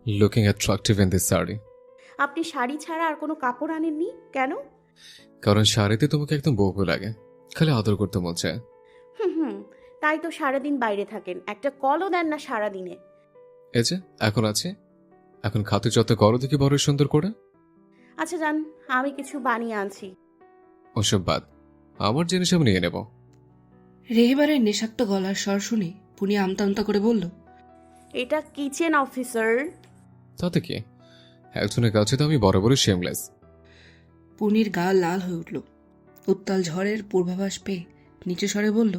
Looking attractive in this saree. আপনি শাড়ি ছাড়া আর কোনো কাপড় আনেননি কেন? কারণ শাড়িতে তোমাকে একদম বউ লাগে, খালি আদর করতে মন চায়। হুম, তাই তো সারাদিন বাইরে থাকেন, একটা কলও দেন না সারাদিনে। এই যে এখন আছে, এখন খাতে যত করো দেখি বড় সুন্দর করে। আচ্ছা যান, আমি কিছু বানিয়ে আনছি। ওসব বাদ, আমার জিনিস আমি নিয়ে নেব। রেহেবারের নেশাক্ত গলার স্বর শুনে পুনি আমতা আমতা করে বলল, এটা কিচেন অফিসার। তাতে কি, একজনের কাছে তো আমি বড় শেমলেস। পুনির গা লাল হয়ে উঠল। উত্তাল ঝড়ের পূর্বাভাস পেয়ে নিচে স্বরে বলল,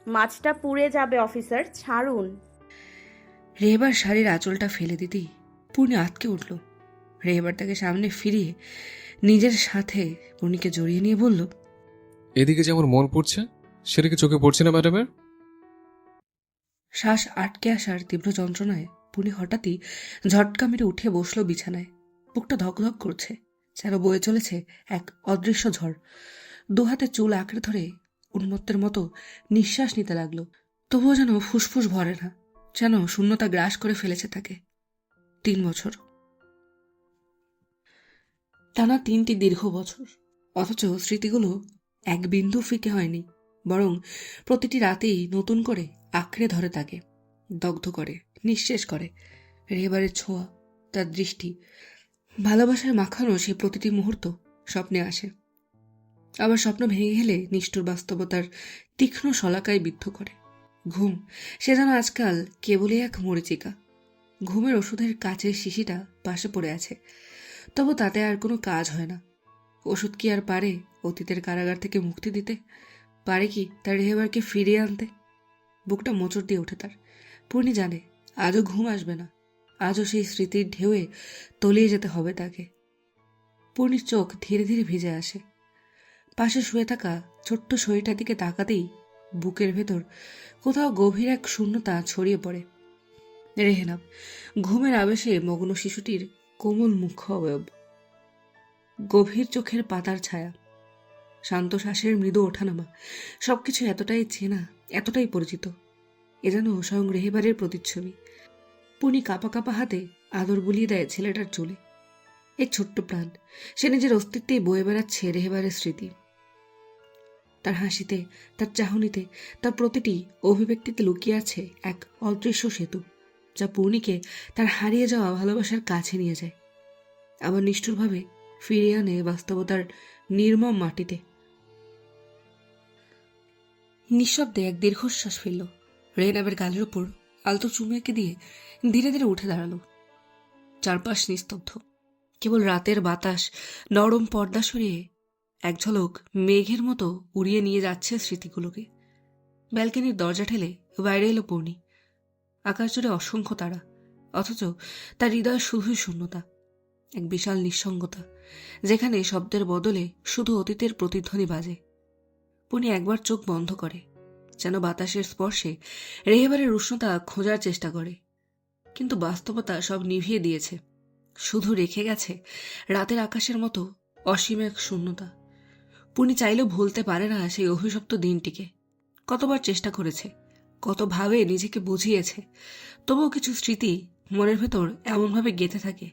মাছটা পুড়ে যাবে অফিসার, ছাড়ুন। রেহেবার শাড়ির আঁচলটা ফেলে দিতেই পুনি আটকে উঠল। রেহেবার তাকে সামনে ফিরিয়ে নিজের সাথে পুনিকে জড়িয়ে নিয়ে বলল, এদিকে যেমন মন পড়ছে সেটা কি চোখে পড়ছে না ম্যাডামের? শ্বাস আটকে আসার তীব্র যন্ত্রণায় পুনি হঠাৎই ঝটকা মেরে উঠে বসল বিছানায়। বুকটা ধকধক করছে, যেন বয়ে চলেছে এক অদৃশ্য ঝড়। দুহাতে চুল আঁকড়ে ধরে উন্মত্তের মতো নিঃশ্বাস নিতে লাগলো। তবুও যেন ফুসফুস ভরে না, যেন শূন্যতা গ্রাস করে ফেলেছে তাকে। 3 বছর, টানা 3টি দীর্ঘ বছর। অথচ স্মৃতিগুলো এক বিন্দু ফিকে হয়নি, বরং প্রতিটি রাতেই নতুন করে আঁকড়ে ধরে তাকে, দগ্ধ করে, নিঃশেষ করে। রেহেবারের ছোঁয়া, তার দৃষ্টি, ভালোবাসায় মাখানো সে প্রতিটি মুহূর্ত স্বপ্নে আসে। আবার স্বপ্ন ভেঙে গেলে নিষ্ঠুর বাস্তবতার তীক্ষ্ণ শলাকায় বিদ্ধ করে। ঘুম, সে যেন আজকাল কেবলই এক মরিচিকা। ঘুমের ওষুধের কাচের শিশিটা পাশে পড়ে আছে, তবু তাতে আর কোনো কাজ হয় না। ওষুধ কি আর পারে অতীতের কারাগার থেকে মুক্তি দিতে? পারে কি তার রেহেবারকে ফিরিয়ে আনতে? বুকটা মোচড় দিয়ে ওঠে তার। পূর্ণি জানে আজও ঘুম আসবে না, আজও সেই স্মৃতির ঢেউয়ে তলিয়ে যেতে হবে তাকে। পূর্ণির চোখ ধীরে ধীরে ভিজে আসে। পাশে শুয়ে থাকা ছোট্ট শরীরটার দিকে তাকাতেই বুকের ভেতর কোথাও গভীর এক শূন্যতা ছড়িয়ে পড়ে। রেহেনাব, ঘুমের আবেশে মগ্ন শিশুটির কোমল মুখ্য অবয়ব, গভীর চোখের পাতার ছায়া, শান্ত শ্বাসের মৃদু ওঠানামা, সবকিছু এতটাই চেনা, এতটাই পরিচিত। এ যেন স্বয়ং রেহেবারের প্রতিচ্ছবি। পুনি কাঁপা কাঁপা হাতে আদর বুলিয়ে দেয় ছেলেটার চুলে। এক ছোট্ট প্রাণ, সে নিজের অস্তিত্বেই বয়ে বেড়াচ্ছে রেহেবারের স্মৃতি। তার হাসিতে, তার চাহনিতে, তার প্রতিটি অভিব্যক্তিতে লুকিয়ে আছে এক অদৃশ্য সেতু, যা পূর্ণিকে তার হারিয়ে যাওয়া ভালোবাসার কাছে নিয়ে যায়, আবার নিষ্ঠুরভাবে ফিরিয়ে আনে বাস্তবতার নির্মম মাটিতে। নিঃশব্দে এক দীর্ঘশ্বাস ফেলল। রেহেনাবের গালের উপর আলতো চুমু এঁকে দিয়ে ধীরে ধীরে উঠে দাঁড়ালো। চারপাশ নিস্তব্ধ, কেবল রাতের বাতাস নরম পর্দা সরিয়ে এক ঝলক মেঘের মতো উড়িয়ে নিয়ে যাচ্ছে স্মৃতিগুলোকে। ব্যালকনির দরজা ঠেলে বাইরে এলো পূর্ণি। আকাশ জুড়ে অসংখ্য তারা, অথচ তার হৃদয় শুধুই শূন্যতা, এক বিশাল নিঃসঙ্গতা, যেখানে শব্দের বদলে শুধু অতীতের প্রতিধ্বনি বাজে। পূর্ণি একবার চোখ বন্ধ করে, যেন বাতাসের স্পর্শে রেহেবারের উষ্ণতা খোঁজার চেষ্টা করে, কিন্তু বাস্তবতা সব নিভিয়ে দিয়েছে। শুধু রেখে গেছে রাতের আকাশের মতো অসীম এক শূন্যতা। পূর্ণি চাইলেও ভুলতে পারে না সেই অভিশপ্ত দিনটিকে। কতবার চেষ্টা করেছে, কতভাবে নিজেকে বুঝিয়েছে, তবুও কিছু স্মৃতি মনের ভেতর এমনভাবে গেঁথে থাকে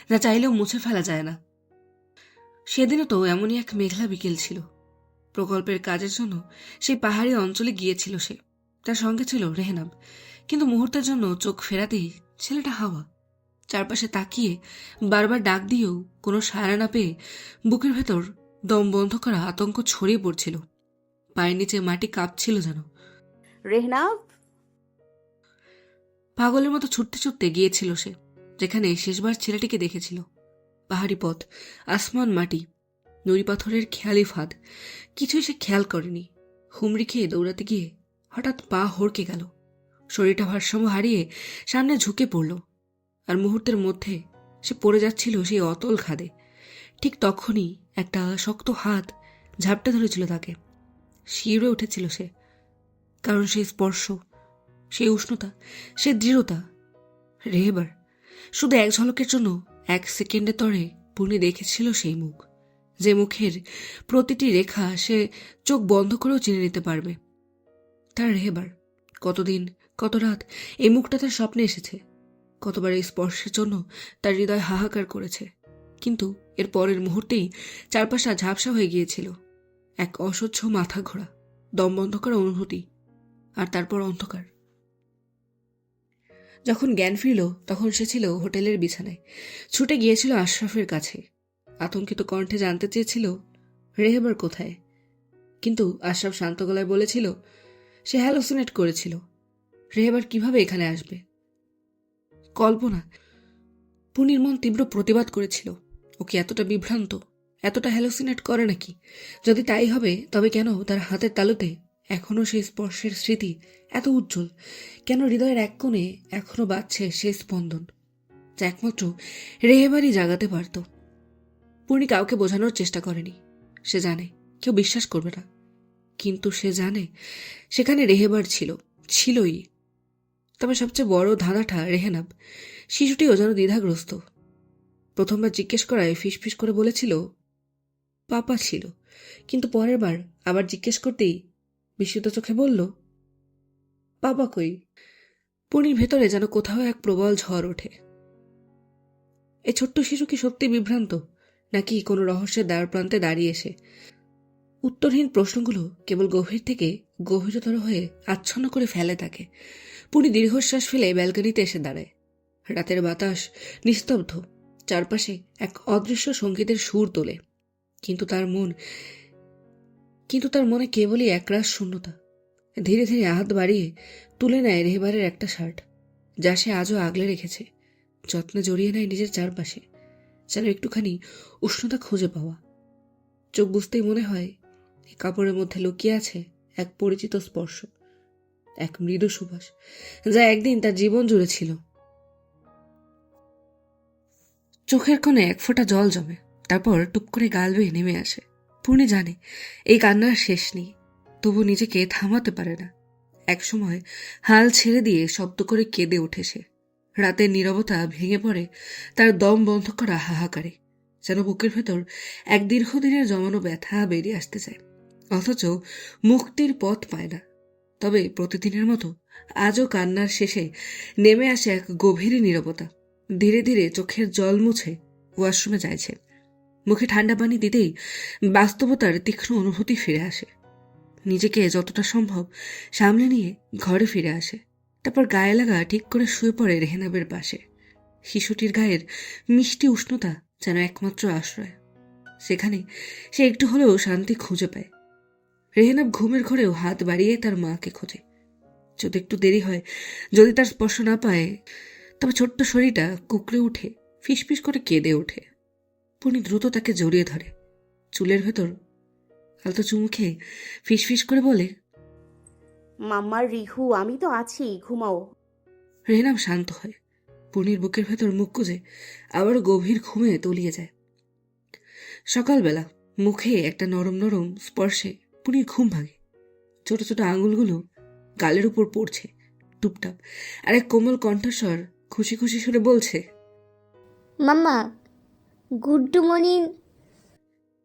যা চাইলেও মুছে ফেলা যায় না। সেদিনও তো এমনই এক মেঘলা বিকেল ছিল। প্রকল্পের কাজের জন্য সেই পাহাড়ি অঞ্চলে গিয়েছিল সে। তার সঙ্গে ছিল রেহেনাব, কিন্তু মুহূর্তের জন্য চোখ ফেরাতেই ছেলেটা হাওয়া। চারপাশে তাকিয়ে বারবার ডাক দিয়েও কোনো সাড়া না পেয়ে বুকের ভেতর দম বন্ধ করা আতঙ্ক ছড়িয়ে পড়ছিল। পায়ের নিচে মাটি কাঁপছিল যেন। রেহনাব, পাগলের মতো ছুটতে ছুটতে গিয়েছিল সে, যেখানে শেষবার ছেলেটিকে দেখেছিল। পাহাড়ি পথ, আসমান, মাটি, নুড়ি পাথরের খেয়ালি ফাঁদ, কিছুই সে খেয়াল করেনি। হুমড়ি খেয়ে দৌড়াতে গিয়ে হঠাৎ পা হড়কে গেল। শরীরটা ভারসাম্য হারিয়ে সামনে ঝুঁকে পড়ল, আর মুহূর্তের মধ্যে সে পড়ে যাচ্ছিল সেই অতল খাদে। ঠিক তখনই একটা শক্ত হাত ঝাপটে ধরেছিল তাকে। শিউরে উঠেছিল সে, কারণ সেই স্পর্শ, সেই উষ্ণতা, সেই দৃঢ়তা। রেহেবার, শুধু এক ঝলকের জন্য, এক সেকেন্ডের তরে পূর্ণি দেখেছিল সেই মুখ, যে মুখের প্রতিটি রেখা সে চোখ বন্ধ করেও চিনে নিতে পারবে। তার রেহেবার, কতদিন, কত রাত এই মুখটা তার স্বপ্নে এসেছে, কতবার এই স্পর্শের জন্য তার হৃদয় হাহাকার করেছে, কিন্তু এর পরের মুহূর্তেই চারপাশটা ঝাপসা হয়ে গিয়েছিল। এক অসহ্য মাথা ঘোরা, দম বন্ধ করা অনুভূতি, আর তারপর অন্ধকার। যখন জ্ঞান ফিরল তখন সে ছিল হোটেলের বিছানায়। ছুটে গিয়েছিল আশরাফের কাছে। আতঙ্কিত কণ্ঠে জানতে চেয়েছিল রেহেবার কোথায়, কিন্তু আশরাফ শান্ত গলায় বলেছিল সে হ্যালোসিনেট করেছিল। রেহেবার কিভাবে এখানে আসবে? কল্পনা। পুনির মন তীব্র প্রতিবাদ করেছিল। ওকে এতটা বিভ্রান্ত, এতটা হ্যালোসিনেট করে নাকি? যদি তাই হবে তবে কেন তার হাতের তালুতে এখনো সেই স্পর্শের স্মৃতি এত উজ্জ্বল? কেন হৃদয়ের এক কোণে এখনো বাজছে সেই স্পন্দন, যা একমাত্র রেহেবারই জাগাতে পারত? পূর্ণি কাউকে বোঝানোর চেষ্টা করেনি। সে জানে কেউ বিশ্বাস করবে না, কিন্তু সে জানে সেখানে রেহেবার ছিলই। তবে সবচেয়ে বড় ধাঁধাটা রেহেনাব। শিশুটিও যেন দ্বিধাগ্রস্ত। প্রথমবার জিজ্ঞেস করায় ফিসফিস করে বলেছিল পাপা ছিল, কিন্তু পরের বার আবার জিজ্ঞেস করতেই বিস্মিত চোখে বলল পাপা কই? পূর্ণির ভেতরে যেন কোথাও এক প্রবল ঝড় ওঠে। এই ছোট্ট শিশু কি সত্যি বিভ্রান্ত, নাকি কোনো রহস্যের দ্বার প্রান্তে দাঁড়িয়ে এসে উত্তরহীন প্রশ্নগুলো কেবল গভীর থেকে গভীরতর হয়ে আচ্ছন্ন করে ফেলে তাকে? পূর্ণি দীর্ঘশ্বাস ফেলে ব্যালকনিতে এসে দাঁড়ায়। রাতের বাতাস নিস্তব্ধ, চারপাশে এক অদৃশ্য সঙ্গীতের সুর তোলে, কিন্তু তার মনে কেবলই একরাশ শূন্যতা। ধীরে ধীরে হাত বাড়িয়ে তুলে নেয় রেহেবারের একটা শার্ট, যা সে আজও আগলে রেখেছে। যত্নে জড়িয়ে নেয় নিজের চারপাশে, যেন একটুখানি উষ্ণতা খুঁজে পাওয়া। চোখ বুঝতেই মনে হয় এই কাপড়ের মধ্যে লুকিয়ে আছে এক পরিচিত স্পর্শ, এক মৃদু সুবাস, যা একদিন তার জীবন জুড়ে ছিল। চোখের কোণে এক ফোঁটা জল জমে, তারপর টুপ করে গাল বেয়ে নেমে আসে। পূর্ণি জানে এই কান্নার শেষ নেই, তবু নিজেকে থামাতে পারে না। একসময় হাল ছেড়ে দিয়ে শব্দ করে কেঁদে ওঠে সে। রাতের নীরবতা ভেঙে পড়ে তার দম বন্ধ করা হাহাকারে, যেন বুকের ভেতর এক দীর্ঘদিনের জমানো ব্যথা বেরিয়ে আসতে চায়, অথচ মুক্তির পথ পায় না। তবে প্রতিদিনের মতো আজও কান্নার শেষে নেমে আসে এক গভীর নীরবতা। ধীরে ধীরে চোখের জল মুছে ওয়াশরুমে যাইছে। মুখে ঠান্ডা পানি দিতেই বাস্তবতার তীক্ষ্ণ অনুভূতি ফিরে আসে। নিজেকে যতটা সম্ভব সামলে নিয়ে ঘরে ফিরে আসে। তারপর গায়ে লাগা ঠিক করে শুয়ে পড়ে রেহেনাবের পাশে। শিশুটির গায়ের মিষ্টি উষ্ণতা যেন একমাত্র আশ্রয়। সেখানে সে একটু হলেও শান্তি খুঁজে পায়। রেহেনাব ঘুমের ঘরেও হাত বাড়িয়ে তার মাকে খোঁজে। যদি একটু দেরি হয়, যদি তার স্পর্শ না পায়, তবে ছোট্ট শরীরটা কুকড়ে উঠে ফিসফিস করে কেঁদে ওঠে। পূর্ণি দ্রুত তাকে জড়িয়ে ধরে, চুলের ভেতর আলতো চুমু খেয়ে ফিসফিস করে বলে মাম্মার রিহু, আমি তো আছি, ঘুমাও। রেহেনাব শান্ত হয়। পূর্ণির বুকের ভেতর মুখ গুজে আবারও গভীর ঘুমে তলিয়ে যায়। সকালবেলা মুখে একটা নরম নরম স্পর্শে পূর্ণির ঘুম ভাঙে। ছোট ছোট আঙুলগুলো গালের উপর পড়ছে টুপটাপ, আর এক কোমল কণ্ঠস্বর খুশি খুশি সুরে বলছে মাম্মা, গুড মর্নিং।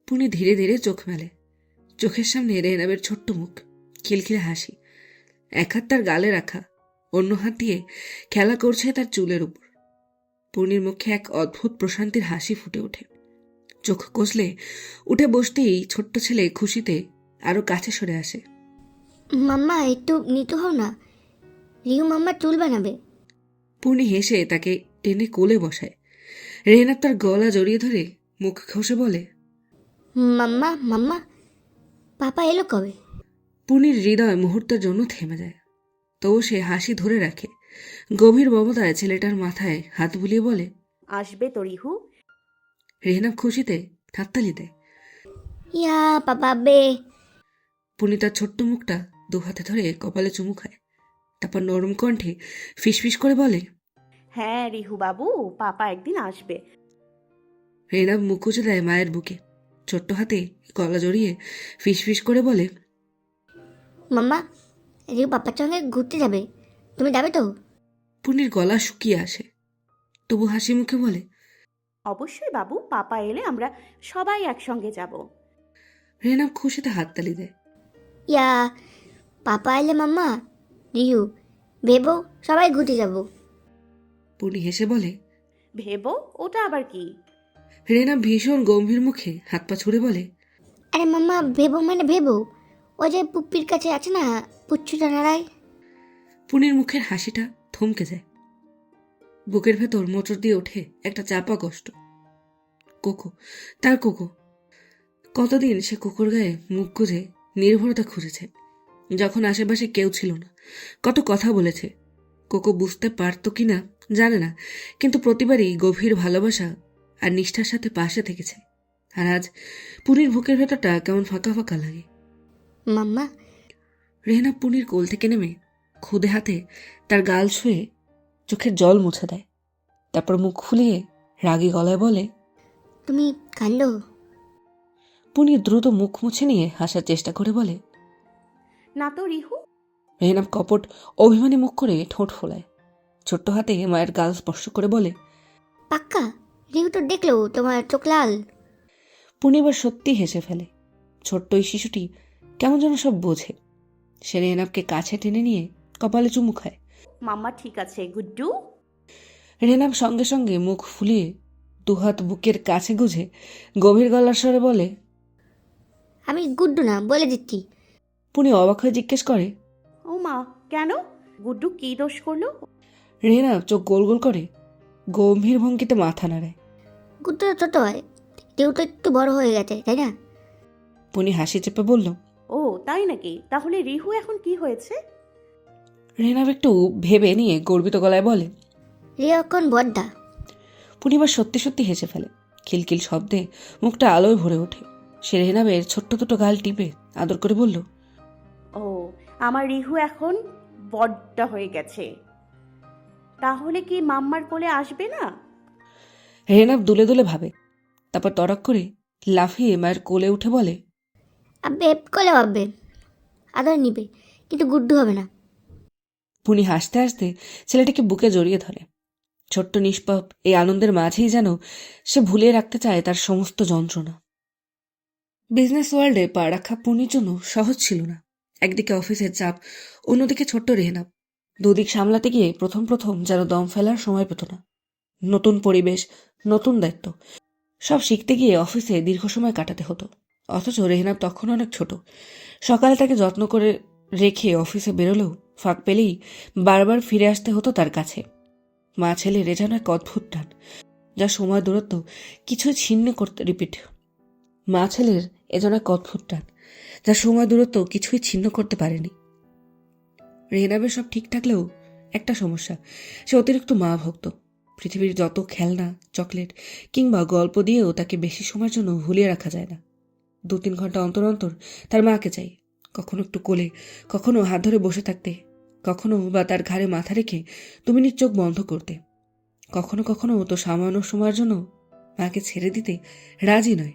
পূর্ণি ধীরে ধীরে চোখ মেলে। চোখের সামনে রেহেনাবের ছোট্ট মুখ, খিলখিলে হাসি। এক হাত তার গালে রাখা, অন্য হাত দিয়ে খেলা করছে তার চুলের উপর। পূর্ণির মুখে এক অদ্ভুত প্রশান্তির হাসি ফুটে ওঠে। চোখ কষলে উঠে বসতেই ছোট্ট ছেলে খুশিতে আরো কাছে সরে আসে। মাম্মা, একটু নিতু হও না, রিহু মাম্মা চুল বানাবে। পূর্ণি হেসে তাকে টেনে কোলে বসায়। রেহেনাব তার গলা জড়িয়ে ধরে মুখ ঘষে বলে মাম্মা মাম্মা, পাপা এলো কবে? পূর্ণির হৃদয় মুহূর্তের জন্য থেমে যায়, তবু সে হাসি ধরে রাখে। গভীর মমতায় ছেলেটার মাথায় হাত বুলিয়ে বলে আসবে তো রিহু। রেহেনাব খুশিতে হাততালি দেয়। ইয়া পাপা বে। পূর্ণি তার ছোট্ট মুখটা দু হাতে ধরে কপালে চুমু খায়, তারপর নরম কণ্ঠে ফিসফিস করে বলে হ্যাঁ রিহু বাবু, পাপা একদিন আসবে। রেহেনাব মুখ গুজে দেয় মায়ের বুকে, ছোট্ট হাতে গলা জড়িয়ে ফিসফিস করে বলে মাম্মা, রিহু পাপার সঙ্গে ঘুরতে যাবে, তুমি যাবে তো? পূর্ণির গলা শুকিয়ে আসে, তবু হাসি মুখে বলে অবশ্যই বাবু, পাপা এলে আমরা সবাই একসঙ্গে যাব। রেহেনাব খুশিতে হাততালি দেয়। ইয়া পাপা এলে মাম্মা, রিহু, ভেবো সবাই ঘুরতে যাব। পুনি হেসে বলে। ভেবো, ওটা আবার কি? রেহেনাব ভীষণ গম্ভীর মুখে হাত পা ছুড়ে বলে। আরে মাম্মা, ভেবো মানে ভেবো, ওই যে পুপ্পির কাছে আছে না, পুচ্ছুটা নাড়ায়। পুনির মুখের হাসিটা থমকে যায়। বুকের ভেতর মোচড় দিয়ে ওঠে একটা চাপা কষ্ট। কোকো, তার কোকো। কতদিন সে কোকোর গায়ে মুখ গুজে নির্ভরতা খুঁজেছে, যখন আশেপাশে কেউ ছিল না। কত কথা বলেছে, কোকো বুঝতে পারতো কিনা জানে না, কিন্তু প্রতিবারই গভীর ভালোবাসা আর নিষ্ঠার সাথে পাশে থেকেছে। আর আজ পুনির বুকের ভেতরটা কেমন ফাঁকা ফাঁকা লাগে। মাম্মা, রেহেনা পুনির কোল থেকে নেমে খুদে হাতে তার গাল ছুঁয়ে চোখের জল মুছে দেয়। তারপর মুখ ফুলিয়ে রাগী গলায় বলে। তুমি কাঁদলো? পুনি দ্রুত মুখ মুছে নিয়ে হাসার চেষ্টা করে বলে। না তো রিহু। রেহেনাব কপট অভিমানী মুখ করে ঠোঁট ফোলায়, ছোট্ট হাতে মায়ের গাল স্পর্শ করে বলে। পাক্কা? রিউ তো দেখলো তোমার চোখ লাল। পুনি এবার সত্যি হেসে ফেলে। ছোট্ট এই শিশুটি কেমন যেন সব বোঝে। সে রেহেনাবকে কাছে টেনে নিয়ে কপালে চুমু খায়। মাম্মা ঠিক আছে গুড্ডু। রেহেনাব সঙ্গে সঙ্গে মুখ ফুলিয়ে দুহাত বুকের কাছে গুজে গভীর গলার স্বরে বলে। আমি গুড্ডু না, বলে দিচ্ছি। পুনি অবাক হয়ে জিজ্ঞেস করে। ও মা, কেন? গুড্ডু কি দোষ করলো? রেহেনাব চোখ গোল গোল করে গম্ভীর ভঙ্গিতে মাথা নাড়ায়। গুড্ডু তো ছোট হয়, রিউ তো একটু বড় হয়ে গেছে, তাই না? পুনি হাসি চেপে বলল। ও তাই নাকি? তাহলে রিহু এখন কি হয়েছে? রেহেনাব একটু ভেবে নিয়ে গর্বিত গলায় বলে। রিউ এখন বড়দা। পুনি এবার সত্যি সত্যি হেসে ফেলে। খিলখিল শব্দে মুখটা আলোয় ভরে ওঠে। সে রেহেনাবের ছোট্ট দুটো গাল টিপে আদর করে বলল। ও, আমার রিহু এখন বড্ডা হয়ে গেছে। তাহলে কি মাম্মার কোলে আসবে না? রেহেনাব দুলে দুলে ভাবে, তারপর তড়াক করে লাফিয়ে মায়ের কোলে উঠে বলে। আব্বে কোলে ভাববে, আদর নিবে, কিন্তু গুড্ডু হবে না। পুনি হাসতে হাসতে ছেলেটিকে বুকে জড়িয়ে ধরে। ছোট্ট নিষ্পাপ এই আনন্দের মাঝেই যেন সে ভুলিয়ে রাখতে চায় তার সমস্ত যন্ত্রণা। বিজনেস ওয়ার্ল্ডে পা রাখা পুনির জন্য সহজ ছিল না। একদিকে অফিসের চাপ, অন্যদিকে ছোট্ট রেহেনাব। দুদিক সামলাতে গিয়ে প্রথম প্রথম যেন দম ফেলার সময় পেত না। নতুন পরিবেশ, নতুন দায়িত্ব, সব শিখতে গিয়ে অফিসে দীর্ঘ সময় কাটাতে হতো। অথচ রেহেনাব তখন অনেক ছোট। সকালে তাকে যত্ন করে রেখে অফিসে বেরোলেও ফাঁক পেলেই বারবার ফিরে আসতে হতো তার কাছে। মা ছেলের যেন এক অদ্ভুত টান, যা সময় দূরত্ব কিছুই ছিন্ন করতে মা ছেলের এজন এক অদ্ভুত টান, যা সময় দূরত্ব কিছুই ছিন্ন করতে পারেনি। রেহেনাবের সব ঠিক থাকলেও একটা সমস্যা, সে অতিরিক্ত মা ভক্ত। পৃথিবীর যত খেলনা, চকলেট কিংবা গল্প দিয়েও তাকে বেশি সময়ের জন্য ভুলিয়ে রাখা যায় না। 2-3 ঘন্টা অন্তর অন্তর তার মাকে চাই, কখনো একটু কোলে, কখনো হাত ধরে বসে থাকতে, কখনো বা তার ঘাড়ে মাথা রেখে 2 মিনিট চোখ বন্ধ করতে। কখনো কখনো তো সামান্য সময়ের জন্য মাকে ছেড়ে দিতে রাজি নয়।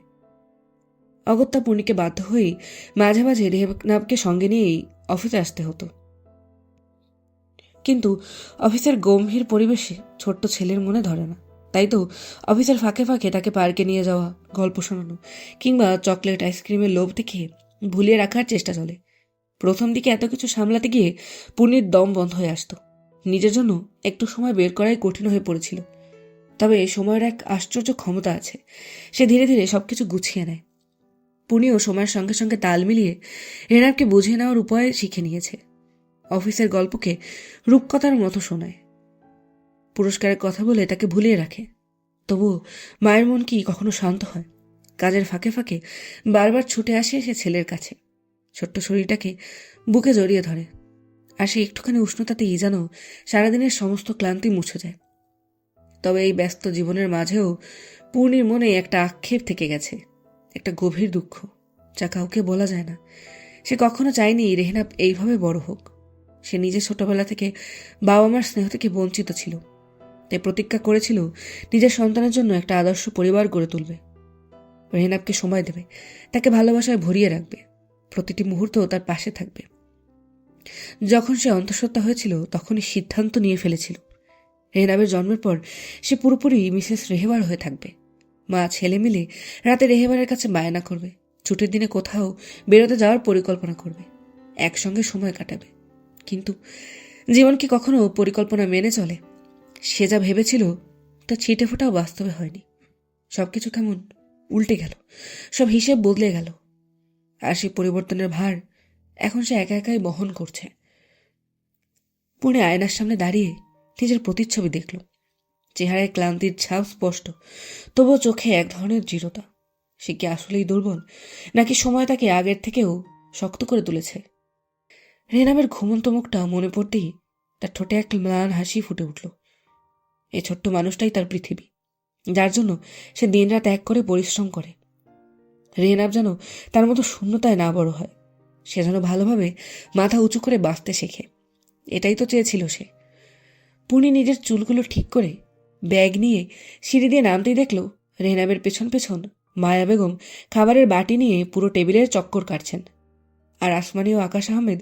অগত্যা পুনিকে বাধ্য হয়েই মাঝে মাঝে রেহেনাবকে সঙ্গে নিয়েই অফিসে আসতে হতো। কিন্তু অফিসের গম্ভীর পরিবেশে ছোট্ট ছেলের মনে ধরে না। তাই তো অফিসের ফাঁকে ফাঁকে তাকে পার্কে নিয়ে যাওয়া, গল্প শোনানো কিংবা চকলেট আইসক্রিমের লোভ দেখে ভুলিয়ে রাখার চেষ্টা চলে। প্রথম দিকে এত কিছু সামলাতে গিয়ে পুনির দম বন্ধ হয়ে আসতো। নিজের জন্য একটু সময় বের করাই কঠিন হয়ে পড়েছিল। তবে সময়ের এক আশ্চর্য ক্ষমতা আছে, সে ধীরে ধীরে সবকিছু গুছিয়ে নেয়। পুনিও সময়ের সঙ্গে সঙ্গে তাল মিলিয়ে রেহেনাবকে বুঝিয়ে নেওয়ার উপায় শিখে নিয়েছে। অফিসের গল্পকে রূপকথার মতো শোনায়, পুরস্কারের কথা বলে তাকে ভুলিয়ে রাখে। তবুও মায়ের মন কি কখনো শান্ত হয়? কাজের ফাঁকে ফাঁকে বারবার ছুটে আসে সে ছেলের কাছে, ছোট্ট শরীরটাকে বুকে জড়িয়ে ধরে। আর সে একটুখানি উষ্ণতাতেই যেন সারাদিনের সমস্ত ক্লান্তি মুছে যায়। তবে এই ব্যস্ত জীবনের মাঝেও পূর্ণির মনে একটা আক্ষেপ থেকে গেছে, একটা গভীর দুঃখ, যা কাউকে বলা যায় না। সে কখনো চায়নি রেহেনাব এইভাবে বড় হোক। সে নিজে ছোটবেলা থেকে বাবা মার স্নেহ থেকে বঞ্চিত ছিল, তাই প্রতিজ্ঞা করেছিল নিজের সন্তানের জন্য একটা আদর্শ পরিবার গড়ে তুলবে। রেহেনাবকে সময় দেবে, তাকে ভালোবাসায় ভরিয়ে রাখবে, প্রতিটি মুহূর্ত তার পাশে থাকবে। যখন সে অন্তঃসত্ত্বা হয়েছিল তখনই সিদ্ধান্ত নিয়ে ফেলেছিল রেহেনাবের জন্মের পর সে পুরোপুরি মিসেস রেহেবার হয়ে থাকবে। মা ছেলে মিলে রাতে রেহেবারের কাছে বায়না করবে, ছুটির দিনে কোথাও বেরোতে যাওয়ার পরিকল্পনা করবে, একসঙ্গে সময় কাটাবে। কিন্তু জীবন কি কখনো পরিকল্পনা মেনে চলে? সে যা ভেবেছিল তা ছিটে ফোটাও বাস্তবে হয়নি। সবকিছু কেমন উল্টে গেল, সব হিসেব বদলে গেল। আর সেই পরিবর্তনের ভার এখন সে একা একাই বহন করছে। পুনে আয়নার সামনে দাঁড়িয়ে নিজের প্রতিচ্ছবি দেখল। চেহারায় ক্লান্তির ছাপ স্পষ্ট, তবুও চোখে এক ধরনের দৃঢ়তা। সে কি আসলেই দুর্বল, নাকি সময় তাকে আগের থেকেও শক্ত করে তুলেছে? রেনামের ঘুমন্ত মুখটা মনে পড়তেই তার ঠোঁটে এক ম্লান হাসি ফুটে উঠল। এই ছোট্ট মানুষটাই তার পৃথিবী, যার জন্য সে দিনরাত এক করে পরিশ্রম করে। রেনাব যেন তার মতো শূন্যতায় না বড় হয়, সে যেন ভালোভাবে মাথা উঁচু করে বাঁচতে শেখে। এটাই তো চেয়েছিল সে। পুনি নিজের চুলগুলো ঠিক করে ব্যাগ নিয়ে সিঁড়ি দিয়ে নামতেই দেখল রেহনাবের পেছন পেছন মায়া বেগম খাবারের বাটি নিয়ে পুরো টেবিলের চক্কর কাটছেন। আর আসমানি ও আকাশ আহমেদ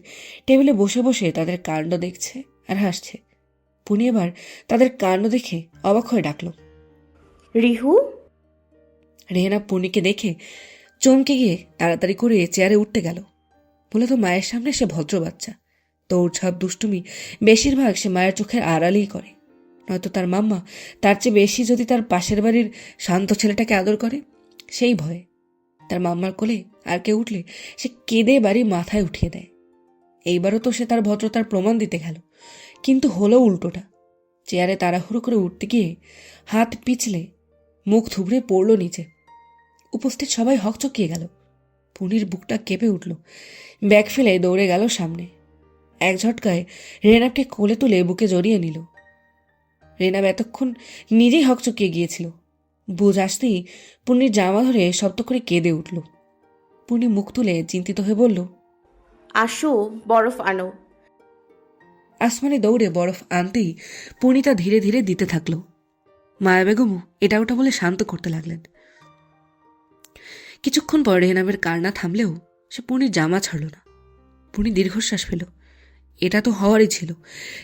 টেবিলে বসে বসে তাদের কাণ্ড দেখছে আর হাসছে। পুনি এবার তাদের কাণ্ড দেখে অবাক হয়ে ডাকল, রিহু। রেহনাব পুনিকে দেখে চমকে গিয়ে তাড়াতাড়ি করে চেয়ারে উঠতে গেল। মূলত মায়ের সামনে সে ভদ্র বাচ্চা, দৌড়ঝাঁপ দুষ্টুমি বেশিরভাগ সে মায়ের চোখের আড়ালেই করে। নয়তো তার মাম্মা তার চেয়ে বেশি যদি তার পাশের বাড়ির শান্ত ছেলেটাকে আদর করে, সেই ভয়ে তার মাম্মার কোলে আর কেউ উঠলে সে কেঁদে বাড়ি মাথায় উঠিয়ে দেয়। এইবারও তো সে তার ভদ্রতার প্রমাণ দিতে গেল, কিন্তু হলো উল্টোটা। চেয়ারে তাড়াহুড়ো করে উঠতে গিয়ে হাত পিছলে মুখ থুবড়ে পড়ল নিচে। উপস্থিত সবাই হকচকিয়ে গেল। পুনির বুকটা কেঁপে উঠল, ব্যাগ ফেলে দৌড়ে গেল সামনে। এক ঝটকায় রেনাবকে কোলে তুলে বুকে জড়িয়ে নিল। রেনাব এতক্ষণ নিজেই হকচকিয়ে গিয়েছিল। বুঝ আসতেই পুনির জামা ধরে শব্দ করে কেঁদে উঠল। পুনি মুখ তুলে চিন্তিত হয়ে বলল, আসো, বরফ আনো। আসমানে দৌড়ে বরফ আনতেই পুনি তা ধীরে ধীরে দিতে থাকল। মায়া বেগমও এটা ওটা বলে শান্ত করতে লাগলেন। কিছুক্ষণ পর রেহনাবের কান্না থামলেও সে পুনির জামা ছাড়ল না। পুনি দীর্ঘশ্বাস ফেল। এটা তো হওয়ারই ছিল।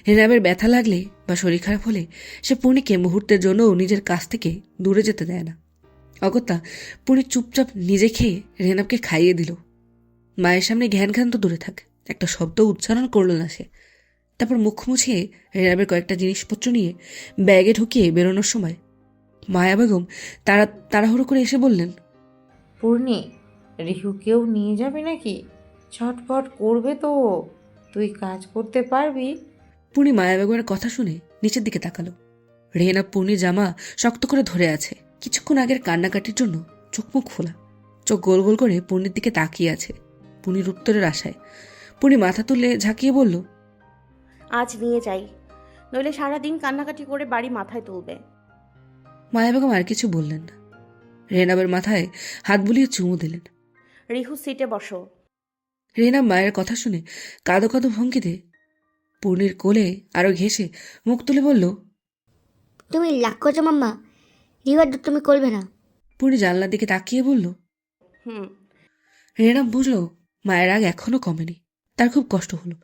রেহনাবের ব্যথা লাগলে বা শরীর খারাপ হলে সে পুনিকে মুহূর্তের জন্যও নিজের কাছ থেকে দূরে যেতে দেয় না। অগত্যা পুনি চুপচাপ নিজে খেয়ে রেহনাবকে খাইয়ে দিল। মায়ের সামনে ঘ্যান ঘ্যান তো দূরে থাক, একটা শব্দ উচ্চারণ করল না সে। তারপর মুখ মুছিয়ে রেহনাবের কয়েকটা জিনিসপত্র নিয়ে ব্যাগে ঢুকিয়ে বেরোনোর সময় মায়া বেগম তাড়াহুড়ো করে এসে বললেন, পূর্ণি, রিহুকেও নিয়ে যাবে নাকি? ছটফট করবে তো, তুই কাজ করতে পারবি? পুনি মায়া বেগমের কথা শুনে নিচের দিকে তাকালো। রেহনাব পূর্ণির জামা শক্ত করে ধরে আছে। কিছুক্ষণ আগের কান্নাকাটির জন্য চোখ মুখ ফোলা, চোখ গোল গোল করে পূর্ণির দিকে তাকিয়ে আছে পুনির উত্তরের আশায়। পুনি মাথা তুলে ঝাঁকিয়ে বলল, আজ নিয়ে যাই, নইলে সারাদিন কান্নাকাটি করে বাড়ি মাথায় তুলবে। মায়া বেগম আর কিছু বললেন না। রেহনাবের মাথায় হাত বুলিয়ে চুমু দিলেন। রিহু সিটে বসো। রেহনাব মায়ের কথা শুনে কাঁদো কাঁদো ভঙ্গিতে পূর্ণির কোলে আরো ঘেঁষে মুখ তুলে বলল, তুমি লাগ করছো মাম্মা, রিওয়ার দুধ তুমি করবে না। পূর্ণি জানলার দিকে তাকিয়ে বলল। রেহনাব বুঝল মায়ের রাগ এখনো কমেনি। তার খুব কষ্ট হলো।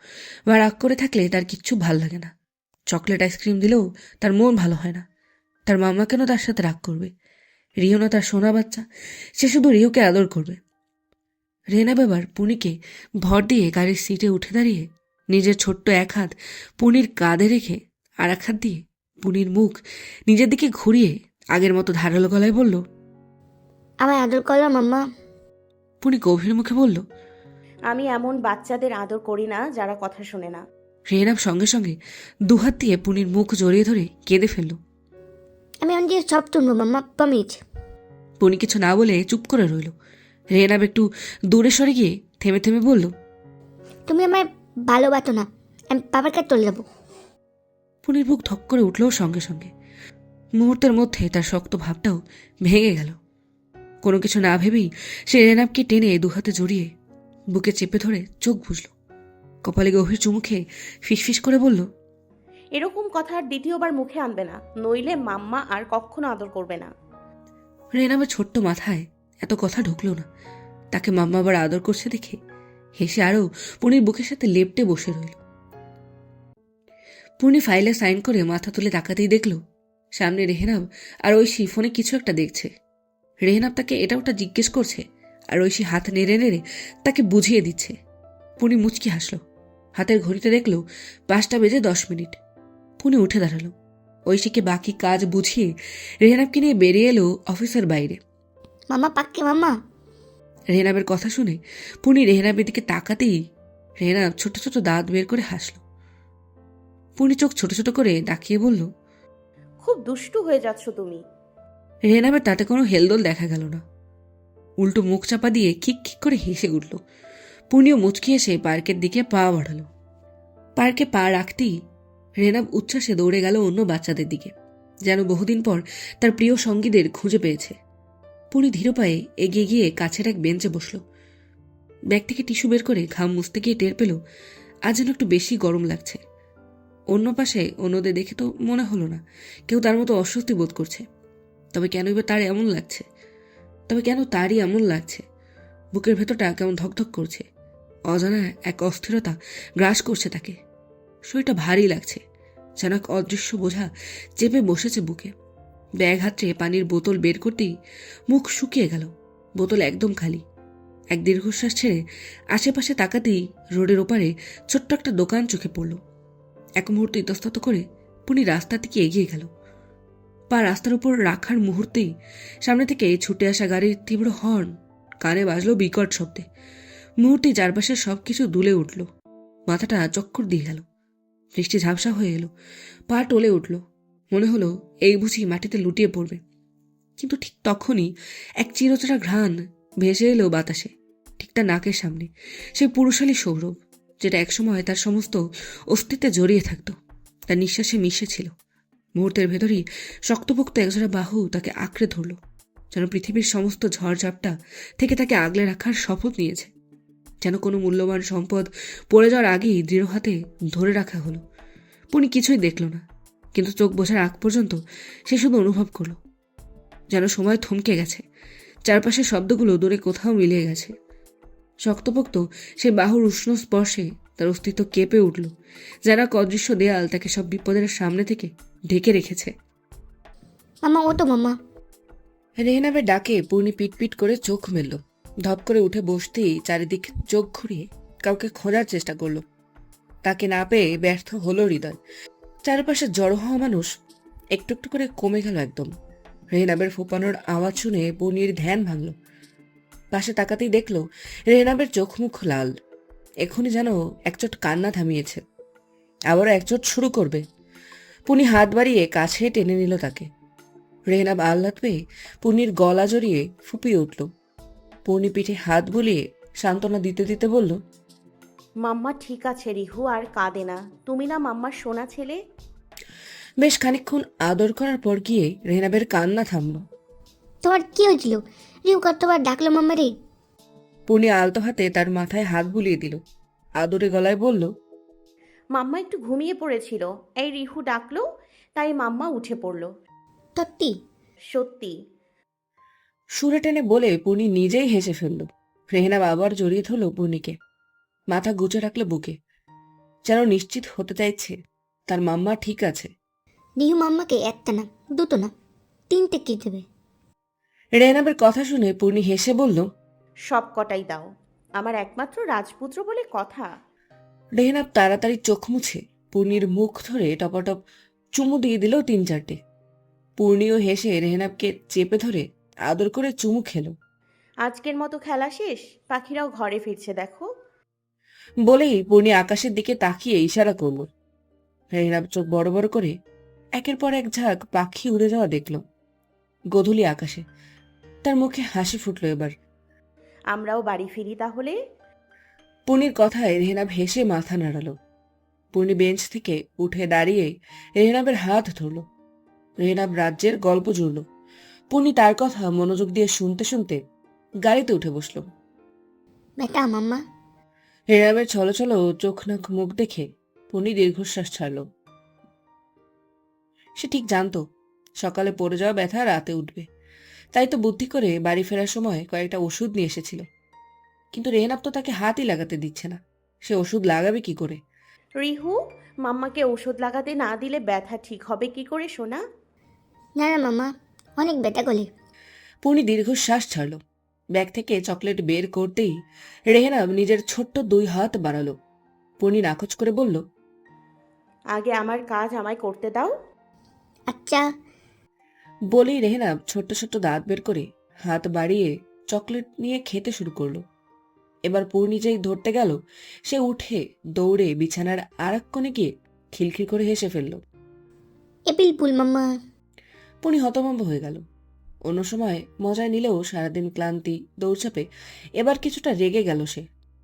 বা রাগ করে থাকলে তার কিচ্ছু ভাল লাগে না। চকলেট আইসক্রিম দিলেও তার মন ভালো হয় না। তার মামা কেন তার সাথে রাগ করবে? রিও না তার সোনা বাচ্চা, সে শুধু রিওকে আদর করবে। রেহনাব এবার পুনিকে ভর দিয়ে গাড়ির সিটে উঠে দাঁড়িয়ে নিজের ছোট্ট এক হাত পুনির কাঁধে রেখে আর এক হাত দিয়ে পুনির মুখ নিজের দিকে ঘুরিয়ে আগের মতো ধারালো গলায় বলল, আমায় আদর করো মাম্মা। পুনি গভীর মুখে বলল, আমি এমন বাচ্চাদের আদর করি না যারা কথা শোনে না। রেহনাব সঙ্গে সঙ্গে দুহাত দিয়ে পুনির মুখ জড়িয়ে ধরে কেঁদে ফেলল। আমি অন দিয়ে সব তুলবো মাম্মা, প্রমিজ। পুনি কিছু না বলে চুপ করে রইল। রেহনাব একটু দূরে সরে গিয়ে থেমে থেমে বলল, তুমি আমায় ভালোবাসো না, আমি বাবার কাছে চলে যাবো। পুনির বুক ধক করে উঠল সঙ্গে সঙ্গে। মুহূর্তের মধ্যে তার শক্ত ভাবটাও ভেঙে গেল। কোনো কিছু না ভেবেই সে রেহনাবকে টেনে দুহাতে জড়িয়ে বুকে চেপে ধরে চোখ বুঝল। কপালে গভীর চুমু খেয়ে ফিসফিস করে বলল, এরকম কথা আর দ্বিতীয়বার মুখে আনবে না, নইলে মাম্মা আর কখনো আদর করবে না। রেহনাবের ছোট্ট মাথায় এত কথা ঢুকলো না। তাকে মাম্মা আবার আদর করছে দেখে হেসে আরও পুনির বুকের সাথে লেপটে বসে রইল। পুনি ফাইলে সাইন করে মাথা তুলে তাকাতেই দেখল সামনে রেহনাব আর ঐশী ফোনে কিছু একটা দেখছে। রেহনাব তাকে এটা ওটা জিজ্ঞেস করছে আর ঐশী হাত নেড়ে নেড়ে তাকে বুঝিয়ে দিচ্ছে। পুনি মুচকি হাসল। হাতের ঘড়িতে দেখল 5টা বেজে 10 মিনিট। পুনি উঠে দাঁড়ালো। ঐশীকে বাকি কাজ বুঝিয়ে রেহনাবকে নিয়ে বেরিয়ে এলো অফিসের বাইরে। মামা পাক্কে মামা। রেহনাবের কথা শুনে পুনি রেহনাবের দিকে তাকাতেই রেহনাব ছোট ছোট দাঁত বের করে হাসল। পুনি চোখ ছোট ছোট করে তাকিয়ে বলল, খুব দুষ্টু হয়ে যাচ্ছ তুমি। রেহনাবের তাতে কোনো হেলদোল দেখা গেল না, উল্টো মুখ চাপা দিয়ে খিক খিক করে হেসে উঠল। পুনিও মুচকি এসে পার্কের দিকে পা বাড়ালো। পার্কে পা রাখতেই রেহনাব উচ্ছ্বাসে দৌড়ে গেল অন্য বাচ্চাদের দিকে, যেন বহুদিন পর তার প্রিয় সঙ্গীদের খুঁজে পেয়েছে। পুনি ধীর পায়ে এগিয়ে গিয়ে কাছের এক বেঞ্চে বসল। ব্যাগ থেকে টিস্যু বের করে ঘাম মুছতে গিয়ে টের পেল আজ যেন একটু বেশি গরম লাগছে। অন্য পাশে অন্যদের দেখে তো মনে হলো না কেউ তার মতো অস্বস্তি বোধ করছে। তবে কেনই বা তার এমন লাগছে? তারই এমন লাগছে? বুকের ভেতরটা কেমন ধকধক করছে, অজানা এক অস্থিরতা গ্রাস করছে তাকে। শরীরটা ভারী লাগছে, যেন এক অদৃশ্য বোঝা চেপে বসেছে বুকে। ব্যাগ হাতড়ে পানির বোতল বের করতেই মুখ শুকিয়ে গেল। বোতল একদম খালি। এক দীর্ঘশ্বাস ছেড়ে আশেপাশে তাকাতেই রোডের ওপারে ছোট্ট একটা দোকান চোখে পড়ল। এক মুহূর্তে ইতস্তত করে পুনি রাস্তা থেকে এগিয়ে গেল। পা রাস্তার উপর রাখার মুহূর্তেই সামনে থেকে ছুটে আসা গাড়ির তীব্র হর্ন কানে বাজলো বিকট শব্দে। মুহূর্তেই চারপাশের সবকিছু দুলে উঠল। মাথাটা চক্কর দিয়ে গেল। বৃষ্টি ঝাপসা হয়ে এলো। পা টলে উঠল। মনে হলো এই বুঝি মাটিতে লুটিয়ে পড়বে। কিন্তু ঠিক তখনই এক চিরচেরা ঘ্রাণ ভেসে এলো বাতাসে, ঠিক তার নাকের সামনে। সেই পুরুষালী সৌরভ, যেটা একসময় তার সমস্ত অস্তিত্বে জড়িয়ে থাকত, তার নিঃশ্বাসে মিশে ছিল। মুহূর্তের ভেতরই শক্তপোক্ত একজোড়া বাহু তাকে আঁকড়ে ধরল, যেন পৃথিবীর সমস্ত ঝড়ঝাপটা থেকে তাকে আগলে রাখার শপথ নিয়েছে। যেন কোনো মূল্যবান সম্পদ পড়ে যাওয়ার আগেই দৃঢ় হাতে ধরে রাখা হলো। পুনি কিছুই দেখল না, কিন্তু চোখ বোঝার আগ পর্যন্ত সে শুধু অনুভব করল যেন সময় থমকে গেছে। চারপাশের শব্দগুলো দূরে কোথাও মিলিয়ে গেছে। শক্তপোক্ত সে বাহুর উষ্ণ স্পর্শে তার অস্তিত্ব কেঁপে উঠল, যেন এক অদৃশ্য দেয়াল তাকে সব বিপদের সামনে থেকে ঢেকে রেখেছে। মামা ওটো মামা। রেহনাবের ডাকে পূর্ণি পিটপিট করে চোখ মেলল। ধপ করে উঠে বসতেই চারিদিক চোখ ঘুরিয়ে কাউকে খোঁজার চেষ্টা করল। তাকে না পেয়ে ব্যর্থ হলো হৃদয়। চারপাশে জড়ো হওয়া মানুষ একটু একটু করে কমে গেল একদম। রেহনাবের ফোপানোর আওয়াজ শুনে পূর্ণির ধ্যান ভাঙল। পাশে তাকাতেই দেখল রেহনাবের চোখ মুখ লাল। এখনই যেন একচোট কান্না থামিয়েছে, আবারও একচোট শুরু করবে। পুনি হাত বাড়িয়ে কাছে টেনে নিল তাকে। রেহনাব আহ্লাদ পেয়ে পুনির গলা জড়িয়ে ফুপিয়ে উঠল। পুনি পিঠে হাত বুলিয়ে সান্ত্বনা দিতে দিতে বলল, মাম্মা ঠিক আছে রিহু, আর কাঁদে না। তুমি না মাম্মার সোনা ছেলে। বেশ খানিকক্ষণ আদর করার পর গিয়ে রেহনাবের কান্না থামল। তোমার কি হয়েছিল? রিউ কতবার ডাকলো মাম্মা রে। পুনি আলতো হাতে তার মাথায় হাত বুলিয়ে দিল। আদরে গলায় বলল, মাম্মা একটু ঘুমিয়ে পড়েছিল, এই রিহু ডাকলো, তাই মাম্মা উঠে পড়ল। সত্যি? সত্যি। সুরে টেনে বলে পুনি নিজেই হেসে ফেলল। রেহনাব আবার জড়িয়ে ধরল পুনিকে। মাথা গুজে রাখলো বুকে, যেন নিশ্চিত হতে চাইছে তার মাম্মা ঠিক আছে। রিহু মাম্মাকে একটা না, দুটো না, তিনটে কি দেবে? রেহনাবের কথা শুনে পূর্ণি হেসে বলল, সব কটাই দাও, আমার একমাত্র রাজপুত্র বলে কথা। রেহনাব তাড়াতাড়ি চোখ মুছে পূর্ণির মুখ ধরে টপাটপ চুমু দিয়ে দিল 3-4টে। পূর্ণিও হেসে রেহনাবকে চেপে ধরে আদর করে চুমু খেলো। আজকের মতো খেলা শেষ, পাখিরাও ঘরে ফিরছে দেখো। বলেই পূর্ণি আকাশের দিকে তাকিয়ে ইশারা করল। রেহনাব চোখ বড় বড় করে একের পর এক ঝাঁক পাখি উড়ে যাওয়া দেখল গোধূলি আকাশে। তার মুখে হাসি ফুটল এবার। আমরাও বাড়ি ফিরি তাহলে। পূর্ণির কথায় রেহনাব হেসে মাথা নাড়ালো। পূর্ণি বেঞ্চ থেকে উঠে দাঁড়িয়ে রেহনাবের হাত ধরল। রেহনাব রাজ্যের গল্প জুড়ল। পূর্ণি তার কথা মনোযোগ দিয়ে শুনতে শুনতে গাড়িতে উঠে বসল। বেটা মাম্মা। রেহনাবের ছলছল চোখ নাক মুখ দেখে পূর্ণি দীর্ঘশ্বাস ছাড়ল। সে ঠিক জানত সকালে পড়ে যাওয়া ব্যথা রাতে উঠবে, তাই তো বুদ্ধি করে বাড়ি ফেরার সময় কয়েকটা ওষুধ নিয়ে এসেছিল। কিন্তু রেহনাব তো তাকে হাতই লাগাতে দিচ্ছে না। সে ওষুধ লাগাবে কি করে? রিহু, মাম্মাকে ওষুধ লাগাতে না দিলে ব্যথা ঠিক হবে কি করে সোনা? না না মাম্মা, অনেক বেটা গলে। পূর্ণি দীর্ঘশ্বাস ছাড়ল। ব্যাগ থেকে চকলেট বের করতেই রেহনাব নিজের ছোট্ট 2 হাত বাড়ালো। পূর্ণি নাকচ করে বলল, আগে আমার কাজ আমায় করতে দাও। আচ্ছা। বলেই রেহেনা ছোট্ট ছোট্ট দাঁত বের করে হাত বাড়িয়ে চকলেট নিয়ে খেতে শুরু করলো। এবার পূর্ণি যেই ধরতে গেল, সে উঠে দৌড়ে বিছানার আর এক কোণে গিয়ে খিলখিল করে হেসে ফেলল। এপিল পুল মাম্মা। পূর্ণি হতভম্ব হয়ে গেল। অন্য সময় মজায় নিলেও সারাদিন ক্লান্তি দৌড়চাপে এবার কিছুটা রেগে গেল সে।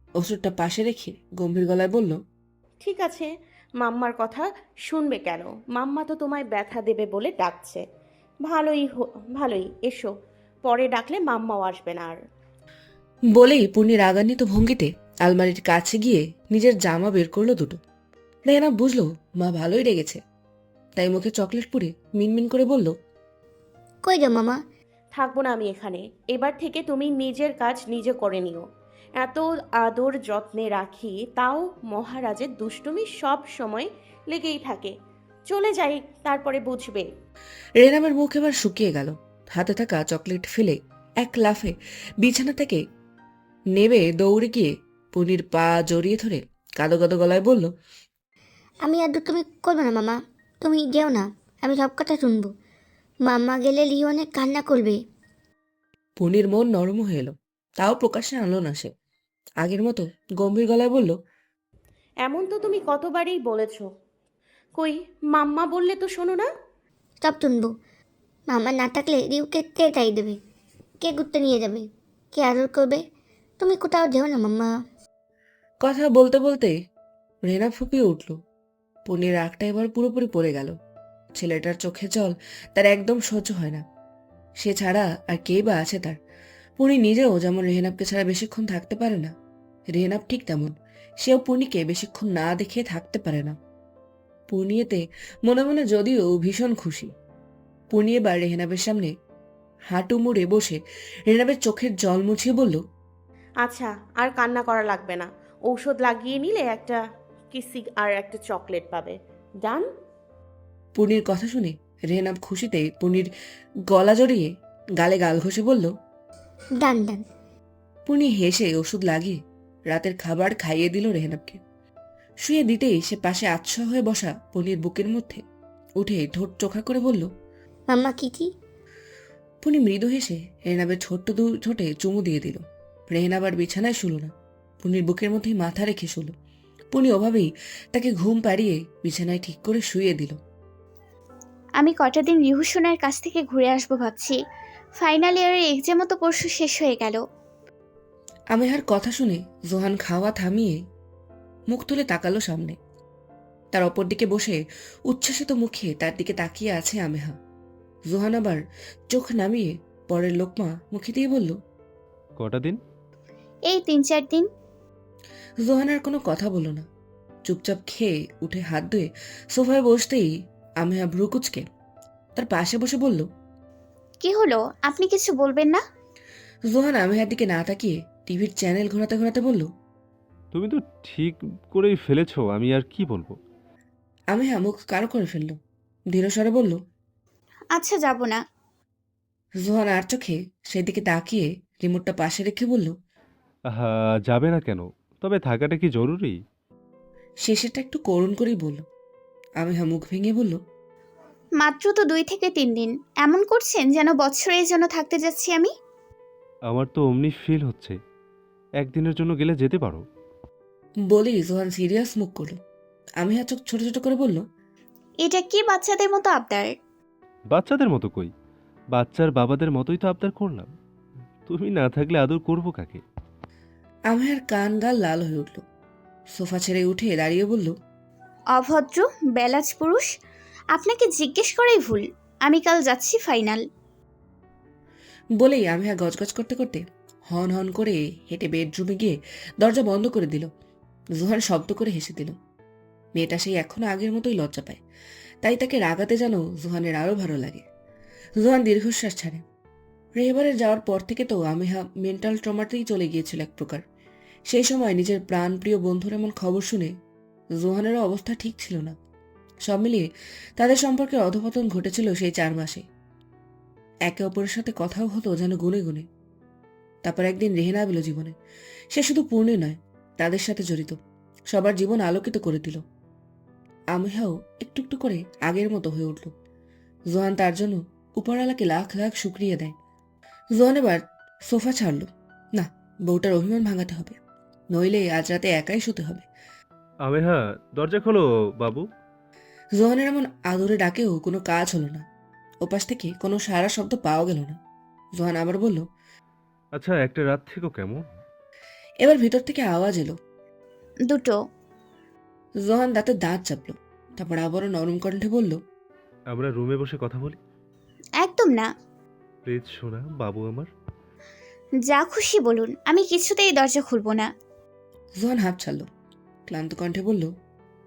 ওষুধটা পাশে রেখে গম্ভীর গলায় বলল, ঠিক আছে, মাম্মার কথা শুনবে কেন? মাম্মা তো তোমায় ব্যথা দেবে বলে ডাকছে। ভালোই, এসো। পরে ডাকলে মাম্মাও আসবে না আর। বলেই পূর্ণি রাগান্বিত ভঙ্গিতে আলমারির কাছে গিয়ে নিজের জামা বের করলো দুটো। রেহেনা বুঝলো মা ভালোই রেগেছে, তাই মুখে চকলেট পুড়ে মিনমিন করে বলল, কই যাও মামা? থাকবো না আমি এখানে। এবার থেকে তুমি নিজের কাজ নিজে করে নিও। এত আদর যত্নে রাখি, তাও মহারাজের দুষ্টুমি সব সময় লেগেই থাকে। চলে যাই, তারপরে বুঝবে। রেনামের মুখ এবার শুকিয়ে গেল। হাতে থাকা চকলেট ফেলে এক লাফে বিছানা থেকে নেবে দৌড়ে গিয়ে পূর্ণির পা জড়িয়ে ধরে কাদো কাদো গলায় বলল, আমি আর তুমি করবে না মামা, তুমি যেও না, আমি সব কথা শুনবো। মাম্মা গেলে লিও অনেক কান্না করবে। পূর্ণির মন নরম হয়ে এলো, তাও প্রকাশ্যে আনলো না সে। আগের মতো গম্ভীর গলায় বলল, এমন তো তুমি কতবারই বলেছ। কই, মাম্মা বললে তো শোনো না। সব শুনবো। মামা না থাকলে রিউকে কে তাই দেবে? কে ঘুরতে নিয়ে যাবে? কে আদর করবে? তুমি কোথাও যেও না মাম্মা। কথা বলতে বলতে রেনা ফুপিয়ে উঠল। পূর্ণির রাগটা এবার পুরোপুরি পড়ে গেল। ছেলেটার চোখে জল তার একদম সহ্য হয় না। সে ছাড়া আর কে বা আছে তার? পূর্ণি নিজেও যেমন রেহেনাবকে ছাড়া বেশিক্ষণ থাকতে পারে না, রেহেনাব ঠিক তেমন, সেও পূর্ণিকে বেশিক্ষণ না দেখে থাকতে পারে না। পূর্ণি এতে মনে মনে যদিও ভীষণ খুশি। পূর্ণি এবার রেহেনাবের সামনে হাঁটু মুড়ে বসে রেহেনাবের চোখের জল মুছিয়ে বলল, আচ্ছা, আর কান্না করা লাগবে না। ঔষধ লাগিয়ে নিলে একটা কিসি আর একটা চকলেট পাবে। ডান। পূর্ণির কথা শুনে রেহেনাব খুশিতে পূর্ণির গলা জড়িয়ে গালে গাল ঘষে বলল, ডান ডান। পূর্ণি হেসে ওষুধ লাগিয়ে রাতের খাবার খাইয়ে দিল রেহেনাবকে। শুয়ে দিতেই সে পাশে আচ্ছা হয়ে বসা পূর্ণির বুকের মধ্যে উঠে ঠোঁট চোখা করে বলল, মাম্মা কি? পূর্ণি মৃদু হেসে রেহেনাবের ছোট্ট দু ঠোঁটে চুমু দিয়ে দিল। রেহেনাব আর বিছানায় শুলো না, পূর্ণির বুকের মধ্যেই মাথা রেখে শুলো। পূর্ণি ওভাবেই তাকে ঘুম পাড়িয়ে বিছানায় ঠিক করে শুয়ে দিল। আমি কটা দিন রিহু সোনার কাছ থেকে ঘুরে আসবো ভাবছি। ফাইনাল ইয়ারের এক্সামও তো পরশু শেষ হয়ে গেল। আমেহার কথা শুনে জোহান খাওয়া থামিয়ে মুখ তুলে তাকালো সামনে। তার অপর দিকে বসে উচ্ছ্বাসিত মুখে তার দিকে তাকিয়ে আছে আমেহা। জোহান আবার চোখ নামিয়ে পরের লোকমা মুখে দিয়ে বলল, কটা দিন? এই 3-4 দিন। জোহান আর কোনো কথা বলল না। চুপচাপ খেয়ে উঠে হাত ধুয়ে সোফায় বসতেই আমেহা ভ্রুকুচকে তার পাশে বসে বলল, কি হলো, আপনি কিছু বলবেন না? জোহান আমেহার দিকে না তাকিয়ে টিভির চ্যানেল ঘোরাতে ঘোরাতে বলল, তুমি তো ঠিক করেই ফেলেছো, আমি আর কি বলবো। আমেহা মুখ কালো করে ফেলল, ধীরস্বরে বলল, আচ্ছা, যাব না। জোহান আর চোখে সেদিকে তাকিয়ে রিমোটটা পাশে রেখে বলল, যাবে না কেন? তবে থাকাটা কি জরুরি? শেষেরটা একটু করুণ করেই বলল। আমেহা মুখ ভেঙে বলল, মাত্র তো 2 থেকে 3 দিন, এমন করছেন যেন বছরে এই জন্য থাকতে যাচ্ছি আমি। আমার তো অমনি ফিল হচ্ছে, একদিনের জন্য গেলে যেতে পারো। বলেই জোহান সিরিয়াস মুখ করল। আমেহা চোখ ছোট ছোট করে বলল, এটা কি বাচ্চাদের মতো আবদার? বাচ্চাদের মতো কই, বাচ্চার বাবাদের মতোই তো আবদার করলাম। তুমি না থাকলে আদর করবো কাকে? আমেহার কান গাল লাল হয়ে উঠল। সোফা ছেড়ে উঠে দাঁড়িয়ে বলল, অভদ্র বেলাজ পুরুষ, আপনাকে জিজ্ঞেস করাই ভুল। আমি কাল যাচ্ছি ফাইনাল। বলেই আমেহা গজগজ করতে করতে হন হন করে হেঁটে বেডরুমে গিয়ে দরজা বন্ধ করে দিল। জোহান শব্দ করে হেসে দিল। মেয়েটা সেই এখনো আগের মতোই লজ্জা পায়, তাই তাকে রাগাতে যেন জোহানের আরো ভালো লাগে। জোহান দীর্ঘশ্বাস ছাড়ে। রেহেবারের যাওয়ার পর থেকে তো আমেহা মেন্টাল ট্রমাতেই চলে গিয়েছিল এক প্রকার। সেই সময় নিজের প্রাণপ্রিয় বন্ধুর এমন খবর শুনে জোহানেরও অবস্থা ঠিক ছিল না। সব মিলিয়ে তাদের সম্পর্কে অধপতন ঘটেছিল সেই 4 মাসে। একে অপরের সাথে কথাও হতো যেন গুনে গুনে। তারপর একদিন রেহেনা এলো জীবনে। সে শুধু পূর্ণি নয়, তাদের সাথে জড়িত, সবার জীবন আলোকিত করে দিল। আমেহাও একটু একটু করে আগের মতো হয়ে উঠল। জোহান তার জন্য উপরওয়ালাকে লাখ লাখ শুক্রিয়া দেয়। জোহান এবার সোফা ছাড়ল। না, বউটার অভিমান ভাঙাতে হবে, নইলে আজ রাতে একাই শুতে হবে। আমেহা, দরজা খোলো বাবু। জোহানের এমন আদরে ডাকেও কোনো কাজ হলো না। ওপাশ থেকে কোনো সারা শব্দ পাওয়া গেল না। জোহান আবার বলল, আচ্ছা, একটা রাত থেকেও কেমন? এবার ভিতর থেকে আওয়াজ এলো। দুটো। জোহান দাঁতে দাঁত চাপল, তারপর আবারও নরম কণ্ঠে বলল, আমরা রুমে বসে কথা বলি। একদম না। প্লিজ শোনা বাবু আমার। যা খুশি বলুন, আমি কিছুতেই দরজা খুলবো না। জোহান হাঁপ ছাড়ল, ক্লান্ত কণ্ঠে বলল,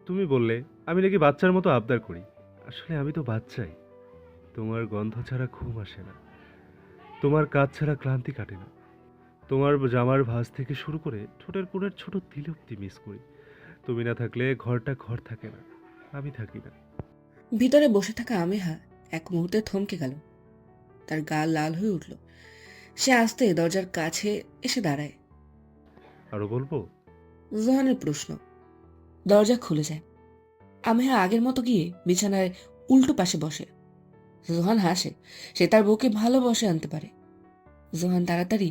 তুমি বললে আমি নাকি বাচ্চার মতো আবদার করি। আসলে আমি তো বাচ্চাই। তোমার গন্ধ ছাড়া ঘুম আসে না, তোমার কাজ ছাড়া ক্লান্তি কাটে না, তোমার জামার ভাঁজ থেকে শুরু করে ঠোঁটের কোণের ছোট তিল অব্দি মিস করি। তুমি না থাকলে ঘরটা ঘর থাকে না, আমি থাকি না। ভিতরে বসে থাকা আমেহা এক মুহূর্তে থমকে গেল। তার গা লাল হয়ে উঠল। সে আস্তে দরজার কাছে এসে দাঁড়ায়। আরো বলবো? জোহানের প্রশ্ন। দরজা খুলে যায়। আমেহা আগের মতো গিয়ে বিছানায় উল্টো পাশে বসে। জোহান হাসে, সে তার বউকে ভালোবাসে আনতে পারে। জোহান তাড়াতাড়ি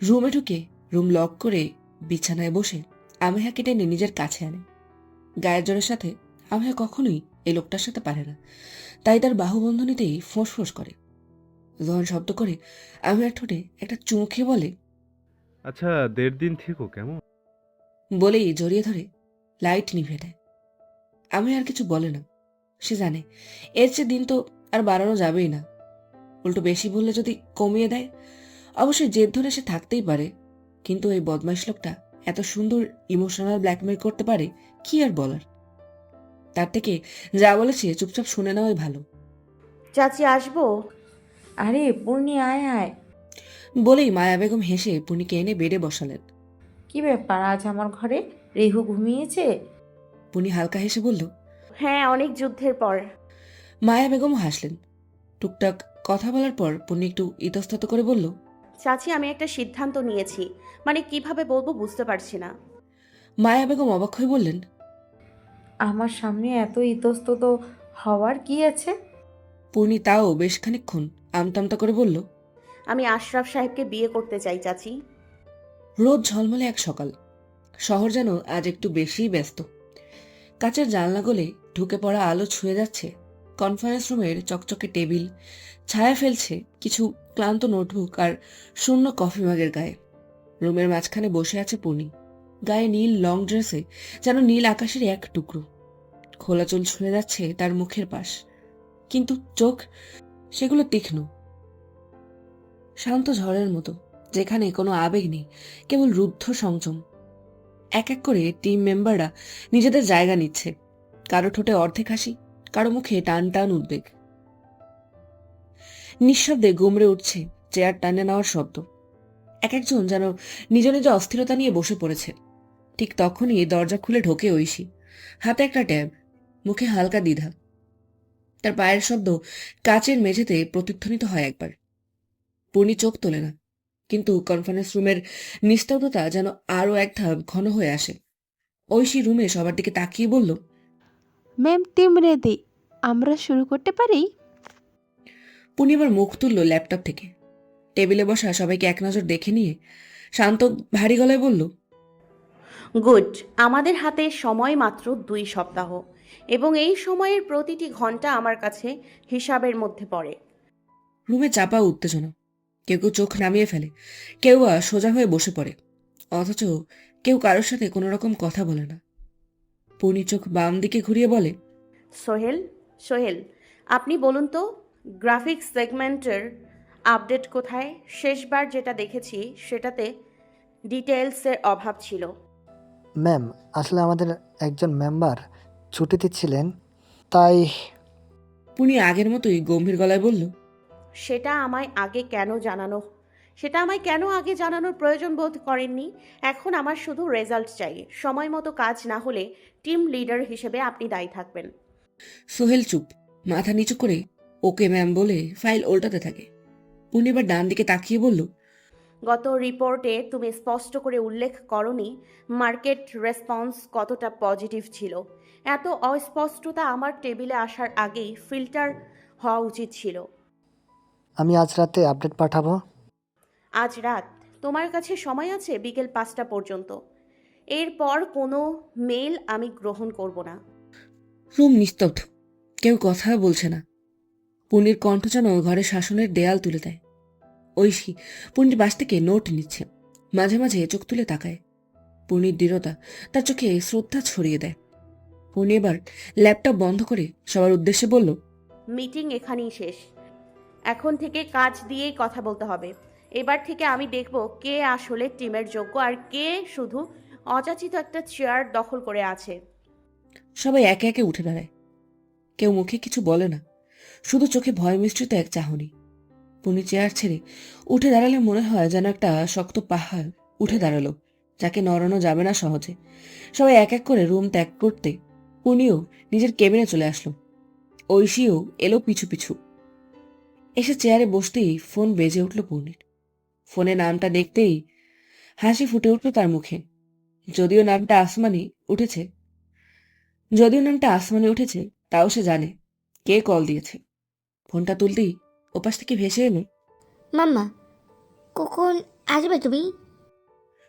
রুমে ঢুকে রুম লক করে বিছানায় বসে আমেহাকে টেনে নিজের কাছে আনে। গায়ের জোরের সাথে আমেহা কখনোই এই লোকটার সাথে পারে না, তাই তার বাহুবন্ধনীতেই ফোঁস করে। জোহান শব্দ করে আমেহার ঠোঁটে একটা চুমু খেয়ে বলে, আচ্ছা, 1.5 দিন থেকো কেমন? বলেই জড়িয়ে ধরে লাইট নিভে দেয়। আমি আর কিছু বলে না। সে জানে এর চেয়ে দিন তো আর বাড়ানো যাবেই না। উল্টো বেশি বললে যদি কমিয়ে দেয়, অবশ্যই জেদ ধরে সে থাকতেই পারে। কিন্তু এই বদমাইশ লোকটা এত সুন্দর ইমোশনাল ব্ল্যাকমেল করতে পারে, কি আর বলার। তার থেকে যা বলেছে চুপচাপ শুনে নেওয়াই ভালো। চাচি আসবো? আরে পূর্ণি, আয় আয়। বলেই মায়া বেগম হেসে পুনিকে এনে বেডে বসালেন। কি ব্যাপার, আজ আমার ঘরে রেহু ঘুমিয়েছে? পুনি হালকা হেসে বলল। হ্যাঁ, অনেক যুদ্ধের পর। মায়া বেগম হাসলেন। টুকটাক কথা বলার পর পুনি একটু ইতস্তত করে বলল, চাচি, আমি একটা সিদ্ধান্ত নিয়েছি, মানে কিভাবে বলবো বুঝতে পারছি না। মায়া বেগম অবাক হয়ে বললেন, আমার সামনে এত ইতস্তত হওয়ার কি আছে? পূর্ণি তাও বেশ খানিকক্ষণ আমতামতা করে বলল, আমি আশরাফ সাহেবকে বিয়ে করতে চাই চাচি। রোদ ঝলমলে এক সকাল। শহর যেন আজ একটু বেশিই ব্যস্ত। কাচের জানলা গলে ঢুকে পড়া আলো ছুঁয়ে যাচ্ছে কনফারেন্স রুমের চকচকে টেবিল, ছায়া ফেলছে কিছু ক্লান্ত নোটবুক আর শূন্য কফি মাগের গায়ে। রুমের মাঝখানে বসে আছে পূর্ণি, গায়ে নীল লং ড্রেসে যেন নীল আকাশের এক টুকরো। খোলা চুল ছুঁয়ে যাচ্ছে তার মুখের পাশ, কিন্তু চোখ সেগুলো তীক্ষ্ণ, শান্ত ঝড়ের মতো, যেখানে কোনো আবেগ নেই, কেবল রুদ্ধ সংযম। এক এক করে টিম মেম্বাররা নিজেদের জায়গা নিচ্ছে। কারো ঠোঁটে অর্ধেক হাসি, কারো মুখে টান টান উদ্বেগ। নিঃশব্দে গুমড়ে উঠছে চেয়ার টানে নেওয়ার শব্দ। এক একজন যেন নিজ নিজ অস্থিরতা নিয়ে বসে পড়েছে। ঠিক তখনই দরজা খুলে ঢোকে ঐশী, হাতে একটা ট্যাব, মুখে হালকা দ্বিধা। তার পায়ের শব্দ কাচের মেঝেতে প্রতিধ্বনিত হয় একবার। পূর্ণি চোখ তোলে না, কিন্তু কনফারেন্স রুমের নিস্তব্ধতা যেন আরো এক ধাপ ঘন হয়ে আসে। ঐশী রুমে সবার দিকে তাকিয়ে বলল, ম্যাম, টিম রেডি, আমরা শুরু করতে পারি? পূর্ণি এবার মুখ তুলল ল্যাপটপ থেকে। টেবিলে বসা সবাইকে এক নজর দেখে নিয়ে শান্ত ভারী গলায় বলল, গুড। আমাদের হাতে সময় মাত্র 2 সপ্তাহ, এবং এই সময়ের প্রতিটি ঘন্টা আমার কাছে হিসাবের মধ্যে পড়ে। রুমে চাপা উত্তেজনা। কেউ কেউ চোখ নামিয়ে ফেলে, কেউ বা সোজা হয়ে বসে পড়ে, অথচ কেউ কারোর সাথে কোনো রকম কথা বলে না। পূর্ণি চোখ বাম দিকে ঘুরিয়ে বলে, সোহেল, সোহেল, আপনি বলুন তো, গ্রাফিক্স সেগমেন্টের আপডেট কোথায়? শেষবার যেটা দেখেছি সেটাতে ডিটেলসের অভাব ছিল। ম্যাম, আসলে আমাদের একজন মেম্বার ছুটিতে ছিলেন, তাই। পূর্ণি আগের মতোই গম্ভীর গলায় বলল, সেটা আমায় কেন আগে জানানোর প্রয়োজন বোধ করেননি? এখন আমার শুধু রেজাল্ট চাই। সময় মতো কাজ না হলে টিম লিডার হিসেবে আপনি দায়ী থাকবেন। সোহেল চুপ, মাথা নিচু করে ওকে ম্যাম বলে ফাইল উল্টাতে থাকে। পূর্ণি এবার ডান দিকে তাকিয়ে বলল, গত রিপোর্টে তুমি স্পষ্ট করে উল্লেখ করনি মার্কেট রেসপন্স কতটা পজিটিভ ছিল। এত অস্পষ্টতা আমার টেবিলে আসার আগেই ফিল্টার হওয়া উচিত ছিল। আমি আজ রাতে আপডেট পাঠাবো। আজ রাত? তোমার কাছে সময় আছে বিকেল 5টা পর্যন্ত। এরপর কোনো মেল আমি গ্রহণ করব না। রুম নিস্তব্ধ, কেউ কথা বলছে না। পুনির কণ্ঠ যেন ঘরে শাসনের দেয়াল তুলে দেয়। ঐশী পুনির বাস থেকে নোট নিচ্ছে, মাঝে মাঝে চোখ তুলে তাকায়। পুনির দৃঢ়তা তার চোখে শ্রদ্ধা ছড়িয়ে দেয়। পুনি এবার ল্যাপটপ বন্ধ করে সবার উদ্দেশ্যে বলল, মিটিং এখানেই শেষ। এখন থেকে কাজ দিয়েই কথা বলতে হবে। এবার থেকে আমি দেখব কে আসলে টিমের যোগ্য আর কে শুধু অযাচিত একটা চেয়ার দখল করে আছে। সবাই একে একে উঠে দাঁড়ায়। কেউ মুখে কিছু বলে না, শুধু চোখে ভয় মিশ্রিত এক চাহনি। পুনি চেয়ার ছেড়ে উঠে দাঁড়ালে মনে হয় যেন একটা শক্ত পাহাড় উঠে দাঁড়ালো, যাকে নড়ানো যাবে না সহজে। সবাই এক এক করে রুম ত্যাগ করতে পুনিও নিজের কেবিনে চলে আসলো। ঐশীও এলো পিছু পিছু। এসে চেয়ারে বসতেই ফোন বেজে উঠল পূর্ণির। ফোনে নামটা দেখতেই হাসি ফুটে উঠল তার মুখে। যদিও নামটা আসমানে উঠেছে, তাও সে জানে কে কল দিয়েছে। ফোনটা তুলতেই ওপাশ থেকে ভেসে এলো, মাম্মা, কখন আসবে তুমি?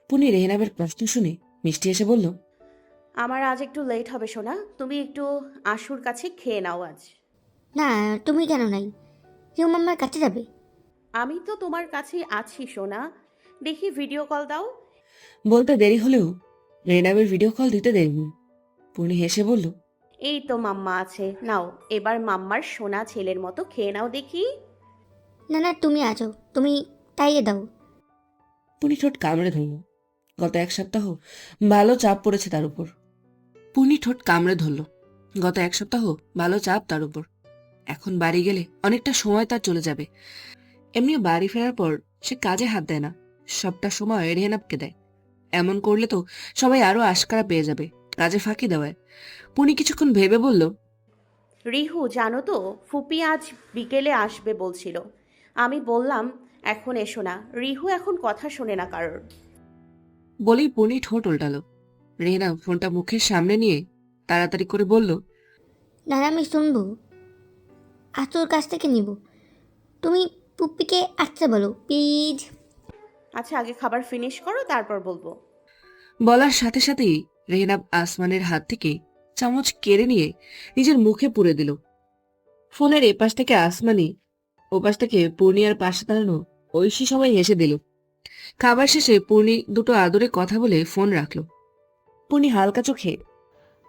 পুনি রেহনাবের প্রশ্ন শুনে মিষ্টি এসে বলল, আমার আজ একটু লেট হবে সোনা, তুমি একটু আশুর কাছে খেয়ে নাও আজ। না, তুমি কেন নাই? কেউ মাম্মার কাছে যাবে? আমি তো তোমার কাছেই আছি সোনা, দেখি ভিডিও কল দাও। বলতে দেরি হলেও রেহনাবের ভিডিও কল দিতে দেরি নেই। পুনি হেসে বলল, এই তো মাম্মা আছে, নাও এবার মাম্মার সোনা ছেলের মতো খেয়ে নাও দেখি। না না, তুমি আছো, তুমি তাইয়ে দাও। পুনি ঠোঁট কামড়ে ধরল। গত এক সপ্তাহ ভালো চাপ পড়েছে তার উপর। এখন বাড়ি গেলে অনেকটা সময় তার চলে যাবে। এমনিও বাড়ি ফেরার পর সে কাজে হাত দেয় না, সবটা সময় রেহনাবকে দেয়। এমন করলে তো সবাই আরো আশকারা পেয়ে যাবে কাজে ফাঁকি দেওয়ায়। পুনি কিছুক্ষণ ভেবে বলল, রিহু জানো তো, ফুপি আজ বিকেলে আসবে বলছিল। আমি বললাম এখন এসো না, রিহু এখন কথা শোনে না কারোর। বলেই পুনি ঠোঁট উল্টালো। রেহনা ফোনটা মুখের সামনে নিয়ে তাড়াতাড়ি করে বলল, না না, আমি শুনবো, আতুর কাছ থেকে নিব। তুমি পুপ্পিকে আসতে বলো প্লিজ। আচ্ছা আগে খাবার ফিনিশ করো, তারপর বলবো। বলার সাথে সাথেই রেহনাব আসমানের হাত থেকে চামচ কেড়ে নিয়ে নিজের মুখে পুরে দিল। ফোনের এপাশ থেকে আসমানি, ওপাশ থেকে পূর্ণিয়ার পাশে দাঁড়ানো ঐশী সবাই হেসে দিল। খাবার শেষে পূর্ণি দুটো আদরে কথা বলে ফোন রাখলো। পূর্ণি হালকা চোখে,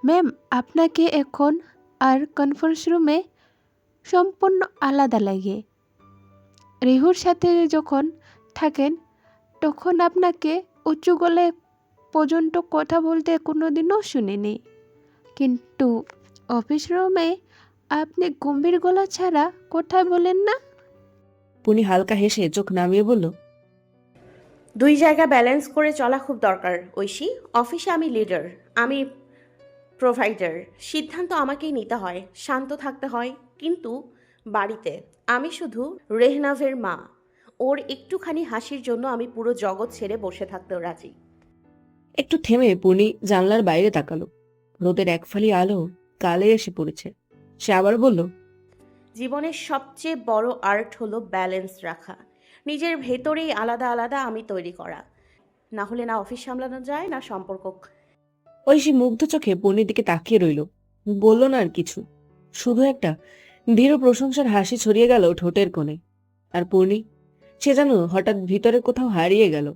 ম্যাম, আপনাকে এখন আর কনফারেন্স রুমে সম্পূর্ণ আলাদা লাগে। রিহুর সাথে যখন থাকেন তখন আপনাকে উঁচু গলায় পর্যন্ত কথা বলতে কোনোদিনও শুনিনি, কিন্তু অফিস রুমে আপনি গম্ভীর গলা ছাড়া কথা বলেন না। পূর্ণি হালকা হেসে চোখ নামিয়ে বলল, দুই জায়গা ব্যালেন্স করে চলা খুব দরকার ঐশী। অফিসে আমি লিডার, আমি প্রোভাইডার, সিদ্ধান্ত আমাকেই নিতে হয়, শান্ত থাকতে হয়। কিন্তু বাড়িতে আমি শুধু রেহনাভের মা। ওর একটুখানি হাসির জন্য আমি পুরো জগৎ ছেড়ে বসে থাকতেও রাজি। একটু থেমে পূর্ণি জানলার বাইরে তাকালো। রোদের এক ফালি আলো কালে এসে পড়েছে। সে আবার বলল, জীবনের সবচেয়ে বড় আর্ট হলো ব্যালেন্স রাখা, নিজের ভেতরেই আলাদা আলাদা আমি তৈরি করা। না হলে না অফিস সামলানো যায়, না সম্পর্ক। ঐশী মুগ্ধ চোখে পূর্ণির দিকে তাকিয়ে রইল, বলল না আর কিছু। শুধু একটা দৃঢ় প্রশংসার হাসি ছড়িয়ে গেল ঠোঁটের কোণে। আর পূর্ণি, সে যেন হঠাৎ ভিতরে কোথাও হারিয়ে গেল।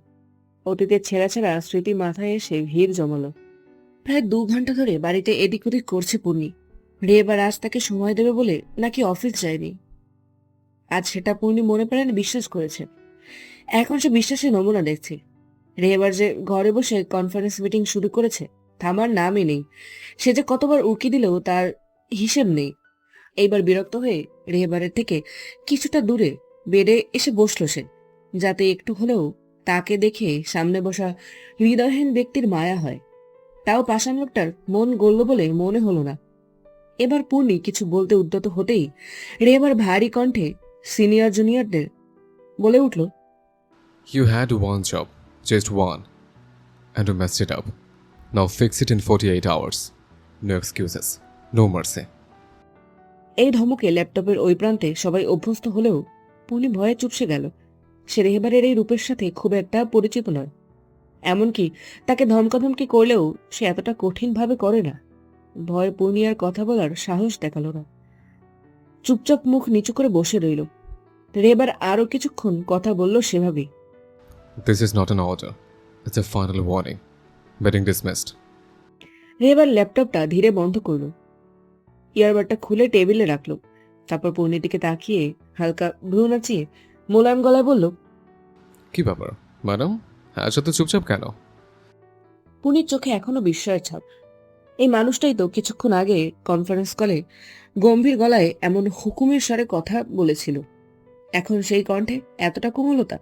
অতীতের ছেঁড়া ছেঁড়া স্মৃতি মাথায় এসে ভিড় জমালো। প্রায় 2 ঘন্টা ধরে বাড়িতে এদিক ওদিক করছে পূর্ণি। রে এবার আজ তাকে সময় দেবে বলে নাকি অফিস যায়নি। আজ সেটা পূর্ণি মনে প্রাণে বিশ্বাস করেছে। এখন সে বিশ্বাসের নমুনা দেখছে। রে এবার যে ঘরে বসে কনফারেন্স মিটিং শুরু করেছে, থামার নামই নেই। সে যে কতবার উকি দিলেও তার হিসেব নেই। এইবার বিরক্ত হয়ে রেহবারের থেকে কিছুটা দূরে বেডে এসে বসলো সে, যাতে একটু হলেও তাকে দেখে সামনে বসা হৃদয়হীন ব্যক্তির মায়া হয়। তাও পাষাণ লোকটার মন গড়ল বলে মনে হলো না। এবার পূর্ণি কিছু বলতে উদ্যত হতেই রেহবার ভারী কণ্ঠে সিনিয়র জুনিয়রদের বলে উঠল, You had one job, just one, and you messed it up. Now fix it in 48 hours. No excuses, no mercy. এই ধমকে ল্যাপটপের ওই প্রান্তে সবাই অভ্যস্ত হলেও পূর্ণি ভয়ে চুপসে গেল। সে রেহেবারের এই রূপের সাথে খুব একটা পরিচিত নয়। এমনকি তাকে ধমকাধমকি করলেও সে এতটা কঠিনভাবে করে না। ভয়ে পূর্ণি আর কথা বলার সাহস দেখালো না। চুপচাপ মুখ নিচু করে বসে রইল। রেহেবার আরো কিছুক্ষণ কথা বলল সেভাবেই। This is not an order, it's a final warning. Meeting dismissed. রেহেবার ল্যাপটপটা ধীরে বন্ধ করল, ইয়ারবাডটা খুলে টেবিলে রাখলো। তারপর পূর্ণির দিকে তাকিয়ে হালকা ভ্রু নাচিয়ে মোলায়েম গলায় বলল, কি ব্যাপার ম্যাডাম, আজ তো চুপচাপ কেন? পূর্ণির চোখে এখনো বিস্ময়ের ছাপ। এই মানুষটাই তো কিছুক্ষণ আগে কনফারেন্স কলে গম্ভীর গলায় এমন হুকুমের স্বরে কথা বলেছিল। এখন সেই কণ্ঠে এতটা কোমলতা।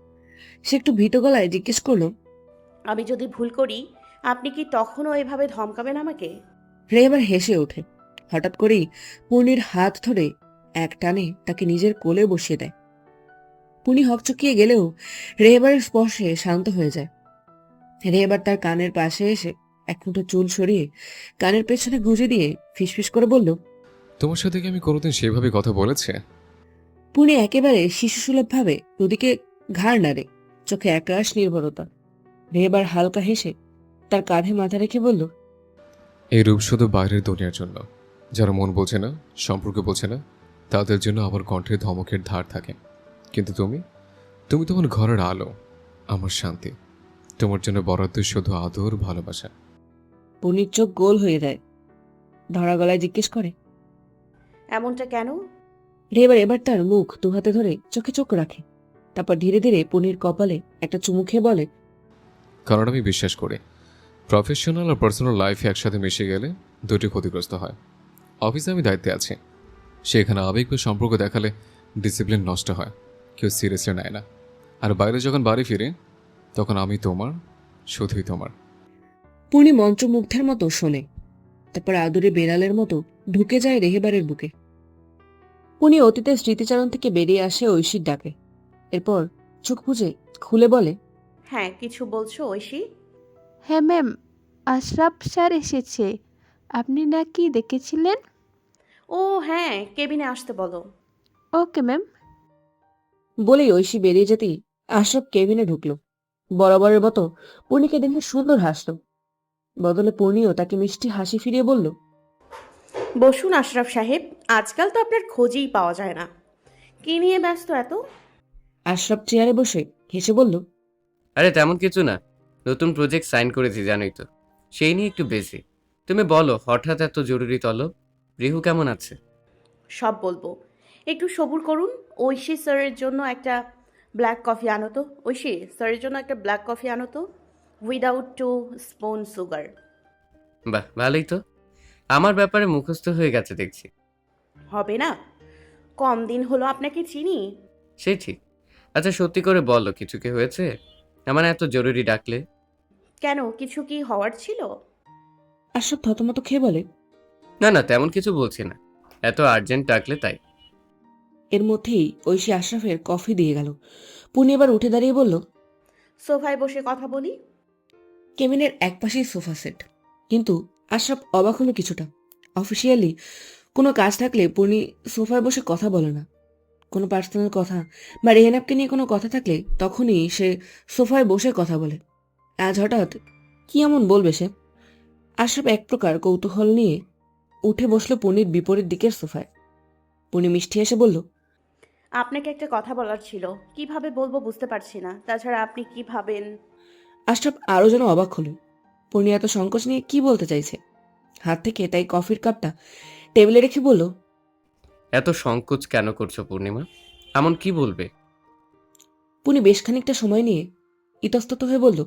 সে একটু ভীত গলায় জিজ্ঞেস করলো, আমি যদি ভুল করি আপনি কি তখনও এভাবে ধমকাবেন আমাকে? রেহেবার হেসে ওঠে। হঠাৎ করেই পূর্ণির হাত ধরে এক টানে তাকে নিজের কোলে বসিয়ে দেয়। পূর্ণি হকচকিয়ে গেলেও রেহেবারের স্পর্শে শান্ত হয়ে যায়। রেহেবার তার কানের পাশে এসে এক মুঠো চুল সরিয়ে কানের পেছনে গুঁজে দিয়ে ফিসফিস করে বলল, তোমার সাথে কি আমি কোনোদিন সেভাবে কথা বলেছি? পূর্ণি একেবারে শিশুসুলভ ভাবে দুদিকে ঘাড় নাড়ে, চোখে একরাশ নির্ভরতা। রেহেবার হালকা হেসে তার কাঁধে মাথা রেখে বলল, এই রূপ শুধু বাইরের দুনিয়ার জন্য। যারা মন বোঝে না, সম্পর্ক বোঝে না, তাদের জন্য আমার কণ্ঠে ধমকের ধার থাকে। কিন্তু তুমি তুমি তোমার ঘরের আলো, আমার শান্তি। তোমার জন্য বরাদ্দ শুধু আদর, ভালোবাসা। পূর্ণির চোখ গোল হয়ে যায়। ধরা গলায় জিজ্ঞেস করে, এমনটা কেন? রেহেবার এবার তার মুখ দুহাতে ধরে চোখে চোখ রাখে। তারপর ধীরে ধীরে পূর্ণির কপালে একটা চুমু খেয়ে বলে, কারণ আমি বিশ্বাস করি প্রফেশনাল আর পার্সোনাল লাইফে একসাথে মিশে গেলে দুটি ক্ষতিগ্রস্ত হয়। অফিসে আমি দায়িত্বে আছি, সেখানে আবেগ বা সম্পর্ক দেখালে ডিসিপ্লিন নষ্ট হয়, কেউ সিরিয়াসলি নেয় না। আর বাইরে যখন বাড়ি ফিরে তখন আমি তোমার, শুধুই তোমার। পূর্ণি মন্ত্রমুগ্ধের মতো শোনে। তারপর আদুরে বেড়ালের মতো ঢুকে যায় রেহেবারের বুকে। পূর্ণি অতীতের স্মৃতিচারণ থেকে বেরিয়ে আসে ঐশীর ডাকে। এরপর চোখ বুজে খুলে বলে, হ্যাঁ, কিছু বলছো ঐশী? হ্যাঁ ম্যাম, আশরাফ স্যার এসেছে। আপনি নাকি দেখেছিলেন? ও হ্যাঁ, কেবিনে আসতে বলো। Okay ma'am. বলেই ঐশী বেরিয়ে যেতেই আশরাফ কেবিনে ঢুকলো। বরাবরের মতো পূর্ণিকে দেখে সুন্দর হাসলো। বদলে পূর্ণিও তাকে মিষ্টি হাসি ফিরিয়ে বলল, বসুন আশরাফ সাহেব, আজকাল তো আপনার খোঁজই পাওয়া যায় না। কি নিয়ে ব্যস্ত এত? আশরাফ চেয়ারে বসে হেসে বলল, আরে তেমন কিছু না, নতুন প্রজেক্ট সাইন করেছি জানোই তো, সেই নিয়ে একটু বেশি। তুমি বলো, হঠাৎ এত জরুরি তলব? রিহু কেমন আছে? সব বলবো, একটু সবুর করুন। ঐশী স্যারের জন্য একটা ব্ল্যাক কফি আনো তো। ঐশী স্যারের জন্য একটা ব্ল্যাক কফি আনো তো, উইদাউট 2 স্পুন সুগার। বাহ, ভালোই তো। আমার ব্যাপারে মুখস্থ হয়ে গেছে দেখছি। হবে না, কম দিন হলো আপনাকে চিনি। সেই ঠিক। আচ্ছা সত্যি করে বলো, কিছু কি হয়েছে? আমার এত জরুরি ডাকলে? কেন, কিছু কি হওয়ার ছিল? আশরাফ থতমত খেয়ে বলে, না না, তেমন কিছু বলছি না, এত আর্জেন্ট ডাকলে তাই। এর মধ্যেই ঐশী আশরাফের কফি দিয়ে গেল। পূর্ণি এবার উঠে দাঁড়িয়ে বলল, সোফায় বসে কথা বলি। কেবিনের একপাশেই সোফা সেট, কিন্তু আশরাফ অবাক হলো কিছুটা। অফিসিয়ালি কোনো কাজ থাকলে পূর্ণি সোফায় বসে কথা বলে না। কোনো পার্সোনাল কথা বা রেহেনাবকে নিয়ে কোনো কথা থাকলে তখনই সে সোফায় বসে কথা বলে। আজ হঠাৎ কি এমন বলবে সে? আশরাফ এক প্রকার কৌতূহল নিয়ে উঠে বসলো পূর্ণির বিপরীত দিকের সোফায়। পূর্ণি মিষ্টি এসে বলল, আপনাকে একটা কথা বলার ছিল, কিভাবে বলবো বুঝতে পারছি না। তাছাড়া আপনি কি ভাবেন? আশরাফ আরো যেন অবাক হলো। পূর্ণি এত সংকোচ নিয়ে কি বলতে চাইছে। হাত থেকে তাই কফির কাপটা টেবিলে রেখে বলল, এত সংকোচ কেন করছো পূর্ণিমা? এমন কি বলবে? পূর্ণি বেশ খানিকটা সময় নিয়ে ইতস্তত হয়ে বলল,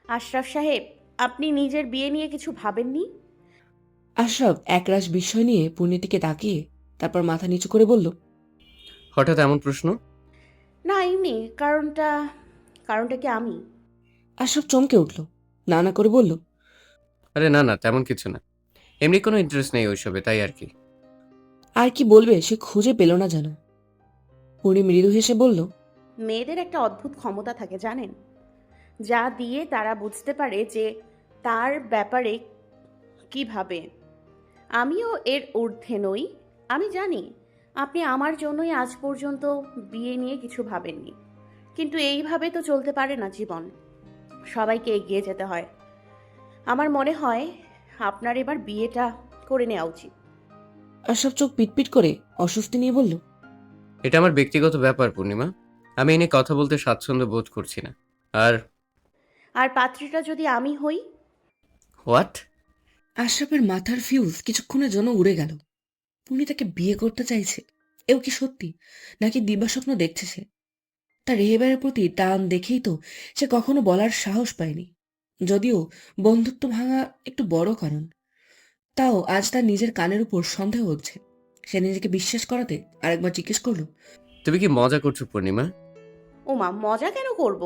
আশরাফ সাহেব, আপনি নিজের বিয়ে নিয়ে কিছু ভাবেননি? আশরাফ একরাশ বিস্ময় নিয়ে পূর্ণিটিকে তাকিয়ে তারপর মাথা নিচু করে বলল, হঠাৎ এমন প্রশ্ন? না এমনি, কারণটা কি আমি? আশরাফ চমকে উঠল, না না করে বলল, আরে না না, তেমন কিছু না, এমনি কোনো ইন্টারেস্ট নেই ওইসবে, তাই আর কি। আর কি বলবে সে খুঁজে পেল না যেন। পূর্ণি মৃদু হেসে বলল, মেয়েদের একটা অদ্ভুত ক্ষমতা থাকে জানেন, যা দিয়ে তারা বুঝতে পারে যে তার ব্যাপারে কি ভাবে। আমিও এর ঊর্ধ্বে নই, আমি জানি আপনি আমার জন্যই আজ পর্যন্ত বিয়ে নিয়ে কিছু ভাবেননি, কিন্তু এইভাবে তো চলতে পারে না জীবন। সবাইকে এগিয়ে যেতে হয়। আমার মনে হয় আপনার এবার বিয়েটা করে নেওয়া উচিত। আশরাফ চোখ পিটপিট করে অস্বস্তি নিয়ে বলল, এটা আমার ব্যক্তিগত ব্যাপার পূর্ণিমা। আমি এ নিয়ে কথা বলতে স্বাচ্ছন্দ্য বোধ করছি না। আর আর পাত্রীটা যদি আমি হই? হোয়াট? আশরাফের মাথার ফিউজ কিছুক্ষণের জন্য উড়ে গেল। পুনি তাকে বিয়ে করতে চাইছে, এও কি সত্যি নাকি দিবাস্বপ্ন দেখছে সে? তার রেহেবারের প্রতি টান দেখেই তো সে কখনো বলার সাহস পায়নি। যদিও বন্ধুত্ব ভাঙা একটু বড় কারণ, তাও আজ তার নিজের কানের উপর সন্দেহ হচ্ছে। সে নিজেকে বিশ্বাস করাতে আরেকবার জিজ্ঞেস করলো, তুমি কি মজা করছো পূর্ণিমা? ওমা, মজা কেন করব?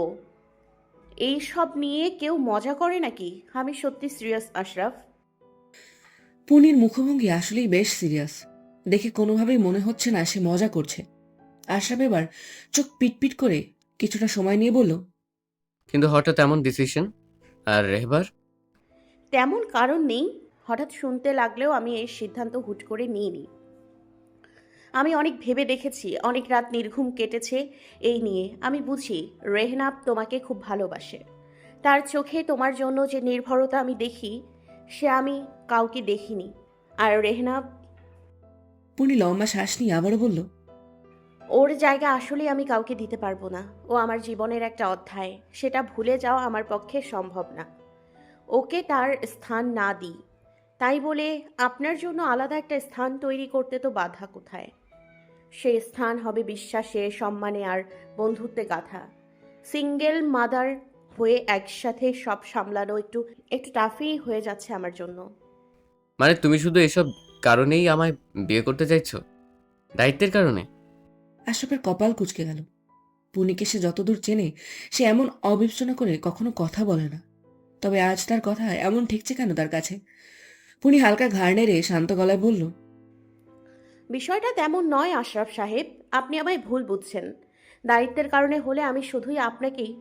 এই সব নিয়ে কেউ মজা করে নাকি? আমি সত্যি সিরিয়াস আশরাফ। পুনির মুখভঙ্গি আসলেই বেশ সিরিয়াস। দেখে কোনোভাবেই মনে হচ্ছে না সে মজা করছে। আশরাফ এবার চোখ পিটপিট করে কিছুটা সময় নিয়ে বলল, কিন্তু হঠাৎ এমন ডিসিশন? আর রেহবার? তেমন কারণ নেই, হঠাৎ শুনতে লাগলেও আমি এই সিদ্ধান্ত হুট করে নিইনি। আমি অনেক ভেবে দেখেছি, অনেক রাত নির্ঘুম কেটেছে এই নিয়ে। আমি বুঝি রেহনাব তোমাকে খুব ভালোবাসে। তার চোখে তোমার জন্য যে নির্ভরতা আমি দেখি, সে আমি কাউকে দেখিনি। আর রেহনাব, পুনি লম্বা শ্বাস নিয়ে আবারও বলল, ওর জায়গা আসলেই আমি কাউকে দিতে পারবো না। ও আমার জীবনের একটা অধ্যায়, সেটা ভুলে যাওয়া আমার পক্ষে সম্ভব না। ওকে তার স্থান না দিই, তাই বলে আপনার জন্য আলাদা একটা স্থান তৈরি করতে তো বাধা কোথায়? সেই স্থান হবে বিশ্বাসে, সম্মানে আর বন্ধুত্বে গাথা। সিঙ্গেল মাদার হয়ে একসাথে সব সামলানো একটু একটু টাফই হয়ে যাচ্ছে আমার জন্য। মানে তুমি শুধু এসব কারণেই আমায় বিয়ে করতে চাইছো? দায়িত্বের কারণে? আশরাফের কপাল কুঁচকে গেল। পুনিকে সে যতদূর চেনে, সে এমন অবিবেচনা করে কখনো কথা বলে না। তবে আজ তার কথা এমন ঠেকছে কেন তার কাছে? পুনি হালকা ঘাড় নেড়ে শান্ত গলায় বলল, বিষয়টা তেমন নয় আশরাফ সাহেব, আপনি আমায় ভুল বুঝছেন। দায়িত্বের কারণে হলে আমি শুধুই আপনাকেই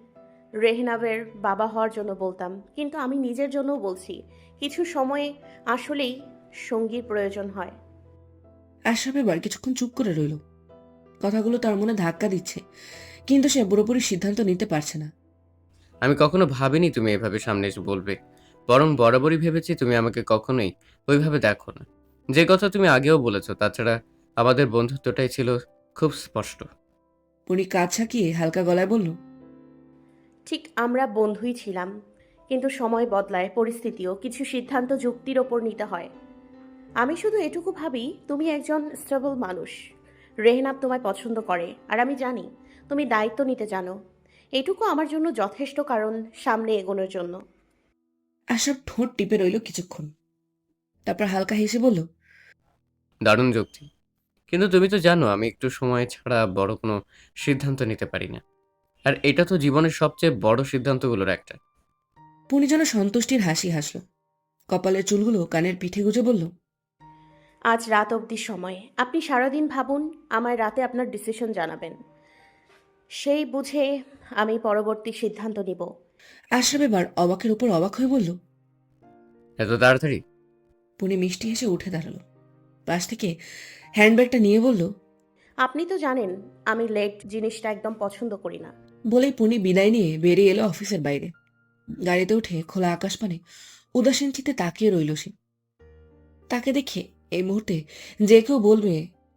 রেহনাবের বাবা হওয়ার জন্য বলতাম, কিন্তু আমি নিজের জন্যও বলছি। কিছু সময়ে আসলেই সঙ্গীর প্রয়োজন হয়। আশরাফ এবার কিছুক্ষণ চুপ করে রইল। কথাগুলো তার মনে ধাক্কা দিচ্ছে, কিন্তু সে পুরোপুরি সিদ্ধান্ত নিতে পারছে না। আমি কখনো ভাবিনি তুমি এভাবে সামনে এসে বলবে। বরং বরাবরই ভেবেছি তুমি আমাকে কখনোই ওইভাবে দেখো না। যে কথা তুমি আগেও বলেছো, তাছাড়া আমাদের বন্ধুত্বটাই ছিল খুব স্পষ্ট। পুনি কাজ ছাকিয়ে হালকা গলায় বলল, ঠিক আমরা বন্ধুই ছিলাম, কিন্তু সময় বদলায়, পরিস্থিতিও। কিছু সিদ্ধান্ত যুক্তির ওপর নিতে হয়। আমি শুধু এটুকু ভাবি, তুমি একজন স্টেবল মানুষ। রেহনাব তোমায় পছন্দ করে, আর আমি জানি তুমি দায়িত্ব নিতে জানো। এটুকু আমার জন্য যথেষ্ট কারণ সামনে এগোনোর জন্য। আশরাফ ঠোঁট টিপে রইল কিছুক্ষণ, তারপর হালকা হেসে বলল, দারুণ যুক্তি। কিন্তু তুমি তো জানো আমি একটু সময় ছাড়া বড় কোনো সিদ্ধান্ত নিতে পারি না। আর এটা তো জীবনের সবচেয়ে বড় সিদ্ধান্তগুলোর একটা। পুনি যেন সন্তুষ্টির হাসি হাসল। কপালের চুলগুলো কানের পিঠে গুজে বলল, আজ রাত অবধি সময়, আপনি সারাদিন ভাবুন, আমায় রাতে আপনার ডিসিশন জানাবেন। সেই বুঝে আমি পরবর্তী সিদ্ধান্ত নিব। আশরাফ এবার অবাকের উপর অবাক হয়ে বলল, এত তাড়াতাড়ি? পুনি মিষ্টি হেসে উঠে দাঁড়ালো। পাশ থেকে হ্যান্ডব্যাগটা নিয়ে বলল, আপনি তো জানেন আমি লেট জিনিসটা একদম পছন্দ করি না। বলেই পুনি বিদায় নিয়ে বেরিয়ে এলো অফিসের বাইরে। গাড়িতে উঠে খোলা আকাশপানে উদাসীন চিত্তে তাকিয়ে রইল সে। তাকে দেখে এই মুহূর্তে যে কেউ বলবে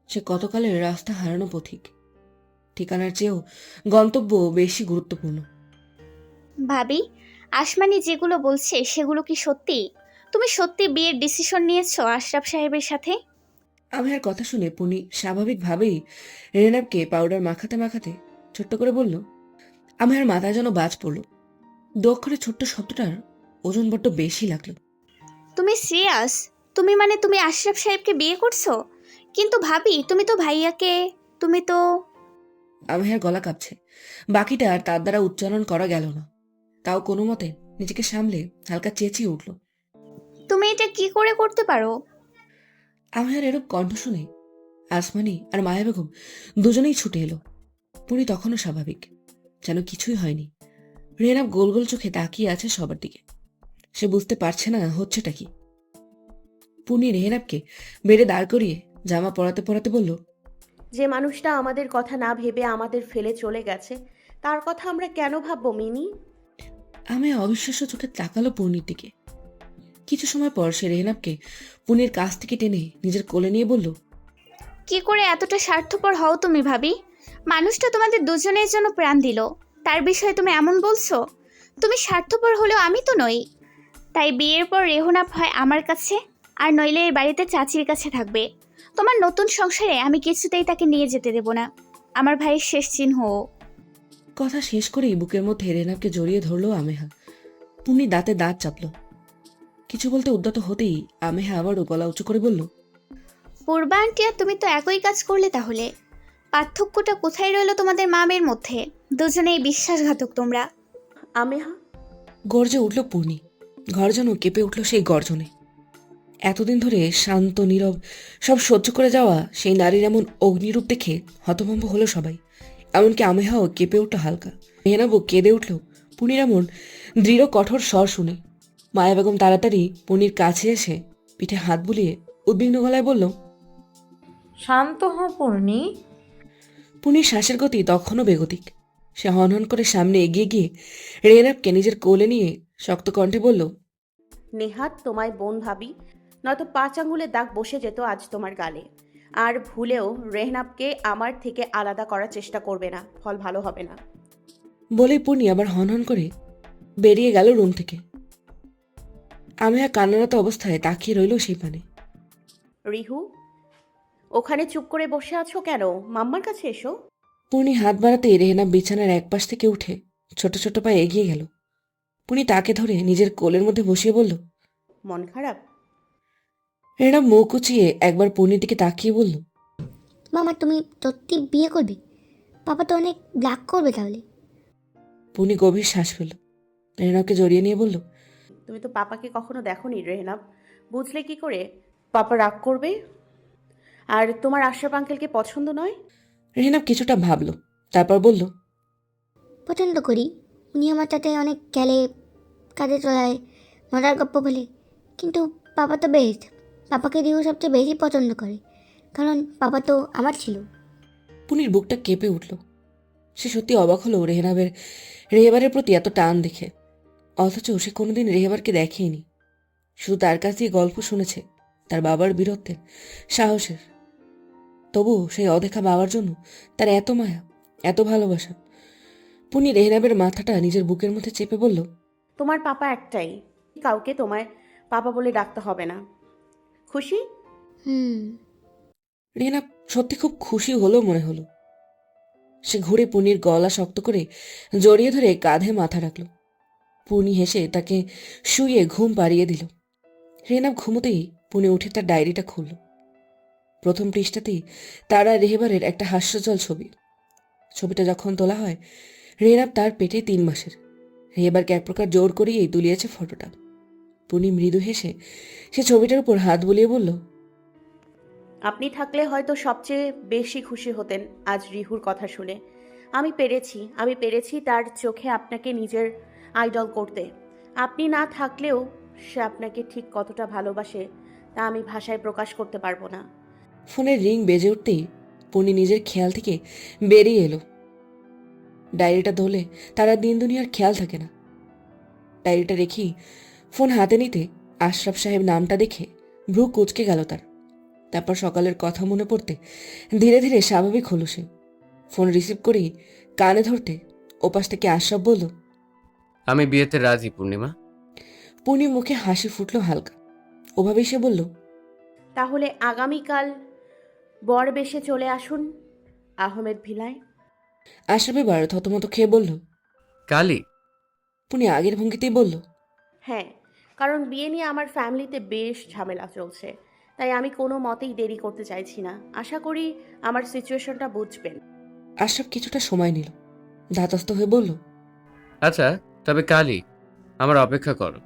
সে কতকালের রাস্তা হারানো পথিক। ঠিকানার চেয়েও গন্তব্য বেশি গুরুত্বপূর্ণ। ভাবি, আসমানি যেগুলো বলছে সেগুলো কি সত্যি? তুমি সত্যি বিয়ের ডিসিশন নিয়েছো আশরাফ সাহেবের সাথে? আমার কথা শুনে পুনি স্বাভাবিকভাবেই রেনাবকে পাউডার মাখাতে মাখাতে ছোট্ট করে বলল, আমার মাথায় যেন বাজ পড়ল। দু অক্ষরে ছোট্ট শব্দটার ওজন বড্ড বেশি লাগলো। তুমি সিরিয়াস? তুমি আশরাফ সাহেবকে বিয়ে করছো? কিন্তু ভাবি, তুমি তো ভাইয়াকে, তুমি তো... আমার গলা কাঁপছে। বাকিটা আর তার দ্বারা উচ্চারণ করা গেল না। তাও কোনো মতে নিজেকে সামলে হালকা চেঁচিয়ে উঠল, তুমি এটা কি করে করতে পারো? আমার এরূপ কণ্ঠ শুনে আসমানি আর মায়া বেগম দুজনেই ছুটে এলো। পুনি তখনও স্বাভাবিক, যেন কিছুই হয়নি। রেনাব গোল গোল চোখে তাকিয়ে আছে সবার দিকে। সে বুঝতে পারছে না হচ্ছেটা কি। পুনি রেহনাবকে বেড়ে দাঁড় করিয়ে জামা পরাতে পরাতে বলল, যে মানুষটা আমাদের কথা না ভেবে আমাদের ফেলে চলে গেছে তার কথা আমরা কেন ভাববো মিনি? আমেহা অবিশ্বাস্য চোখে তাকালো পূর্ণির দিকে। কিছু সময় পর সে রেহনাবকে পূর্ণির কাছ থেকে টেনে নিজের কোলে নিয়ে বলল, কি করে এতটা স্বার্থপর হও তুমি ভাবি? মানুষটা তোমাদের দুজনের জন্য প্রাণ দিল, তার বিষয়ে তুমি এমন বলছো? তুমি স্বার্থপর হলেও আমি তো নই। তাই বিয়ের পর রেহনাপ হয় আমার কাছে, আর নইলে এই বাড়িতে চাচির কাছে থাকবে। তোমার নতুন সংসারে আমি কিছুতেই তাকে নিয়ে যেতে দেব না। আমার ভাইয়ের শেষ চিহ্ন ও। কথা শেষ করেই বুকের মধ্যে রেহনাবকে জড়িয়ে ধরল আমেহা। পূর্ণি দাঁতে দাঁত চাপল। কিছু বলতে উদ্যত হতেই আমেহা আবারও গলা উঁচু করে বলল, পূর্বা আন্টি আর তুমি তো একই কাজ করলে, তাহলে পার্থক্যটা কোথায় রইলো তোমাদের মা মেয়ের মধ্যে? দুজনেই বিশ্বাসঘাতক তোমরা। আমেহা, গর্জে উঠল পূর্ণি। ঘর যেন কেঁপে উঠল সেই গর্জনে। এতদিন ধরে শান্ত নীরব সব সহ্য করে যাওয়া সেই নারীর এমন অগ্নিরূপ দেখে হতভম্ব হলো সবাই। এমনকি আমেহাও কেঁপে উঠল হালকা। মেহনাবও কেঁদে উঠল পূর্ণির এমন দৃঢ় কঠোর স্বর শুনে। মায়া বেগম তাড়াতাড়ি পূর্ণির কাছে এসে পিঠে হাত বুলিয়ে উদ্বিগ্ন গলায় বলল, শান্ত হ পূর্ণি। পূর্ণির শ্বাসের গতি তখনও বেগতিক। সে হনহন করে সামনে এগিয়ে গিয়ে রেহনাবকে নিজের কোলে নিয়ে শক্ত কণ্ঠে বলল, নেহাত তোমায় বোন ভাবি, নয়তো 5 আঙ্গুলের দাগ বসে যেত আজ তোমার গালে। আর ভুলেও রেহনাবকে আমার থেকে আলাদা করার চেষ্টা করবে না, ফল ভালো হবে না। বলেই পূর্ণি আবার হনহন করে বেরিয়ে গেল রুম থেকে। আমেহা কান্নারত অবস্থায় তাকিয়ে রইল সেই পানে। রিহু, ওখানে চুপ করে বসে আছো কেন? মাম্মার কাছে এসো। পূর্ণি হাত বাড়াতেই রেহনাব বিছানার এক পাশ থেকে উঠে ছোট ছোট পায়ে এগিয়ে গেল। পূর্ণি তাকে ধরে নিজের কোলের মধ্যে বসিয়ে বলল, মন খারাপ? রেহনাব মুখ উঁচিয়ে একবার পূর্ণির দিকে তাকিয়ে বলল, মামা তুমি সত্যি বিয়ে করবে? পাপা তো অনেক রাগ করবে তাহলে। পূর্ণি গভীর শ্বাস ফেলল। রেহনাবকে জড়িয়ে নিয়ে বলল, তুমি তো পাপাকে কখনো দেখোনি রেহনাব, বুঝলে কি করে পাপা রাগ করবে? আর তোমার আশরাফ আঙ্কেলকে পছন্দ নয়? রেহনাব কিছুটা ভাবল, তারপর বলল, পছন্দ করি, উনি আমার সাথে অনেক খেলে, কাজে চলায়, মজার গপ্প বলে। কিন্তু পাপা তো বেস্ট। পাপাকে রিহু সবচেয়ে বেশি পছন্দ করে, কারণ পাপা তো আমার ছিল। পূর্ণির বুকটা কেঁপে উঠল। সে সত্যি অবাক হলো রেহেবারের প্রতি এত টান দেখে। অথচ সে কোনোদিন রেহেবারকে দেখেইনি। শুধু তার কাছ দিয়ে গল্প শুনেছে তার বাবার বীরত্বের, সাহসের। তবু সেই অদেখা বাবার জন্য তার এত মায়া, এত ভালোবাসা। পূর্ণি রেহনাবের মাথাটা নিজের বুকের মধ্যে চেপে বলল, তোমার পাপা একটাই, কাউকে তোমায় পাপা বলে ডাকতে হবে না। খুশি? রেহনাব সত্যি খুব খুশি হলো মনে হলো। সে ঘুরে পূর্ণির গলা শক্ত করে জড়িয়ে ধরে কাঁধে মাথা রাখল। পূর্ণি হেসে তাকে শুইয়ে ঘুম পাড়িয়ে দিল। রেহনাব ঘুমোতেই পূর্ণি উঠে তার ডায়েরিটা খুলল। প্রথম পৃষ্ঠাতেই তার আর রেহেবারের একটা হাস্যজল ছবি। ছবিটা যখন তোলা হয়, রেহনাব তার পেটে 3 মাসের। রেহেবারকে এক প্রকার জোর করিয়েই তুলিয়েছে ফটোটা। পূর্ণি মৃদু হেসে সে ছবিটার উপর হাত বুলিয়ে বলল, আপনি থাকলে হয়তো সবচেয়ে বেশি খুশি হতেন আজ রিহুর কথা শুনে। আমি পেরেছি তার চোখে আপনাকে নিজের আইডল করতে। আপনি না থাকলেও সে আপনাকে ঠিক কতটা ভালোবাসে তা আমি ভাষায় প্রকাশ করতে পারবো না। ফোনের রিং বেজে উঠতেই পূর্ণি নিজের খেয়াল থেকে বেরিয়ে এলো। ডায়েরিটা ধরলে তার আর দিন দুনিয়ার খেয়াল থাকে না। ডায়েরিটা রেখেই ফোন হাতে নিতে আশরাফ সাহেব নামটা দেখে ভ্রু কুঁচকে গেল তার। তারপর সকালের কথা মনে পড়তে ধীরে ধীরে স্বাভাবিক হলো সে। ফোন রিসিভ করেই কানে ধরতে ওপাশ থেকে আশরাফ বলল, আমি বিয়েতে রাজি পূর্ণিমা। পূর্ণির মুখে হাসি ফুটল হালকা। ওভাবেই সে বলল, তাহলে আগামীকাল বর বেশে চলে আসুন আহমেদ ভিলায়। আশরাফ এবার থতমত খেয়ে বলল, কালি? পূর্ণি আগের ভঙ্গিতেই বলল, হ্যাঁ, কারণ বিয়ে নিয়ে আমার ফ্যামিলিতে বেশ ঝামেলা চলছে, তাই আমি কোনো মতেই দেরি করতে চাইছি না। আশা করি আমার সিচুয়েশনটা বুঝবেন। আশরাফ কিছুটা সময় নিল, ধাতস্থ হয়ে বলল, আচ্ছা, তবে কালি আমার অপেক্ষা করো।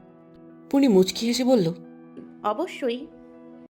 পূর্ণি মুচকি হেসে বলল, অবশ্যই।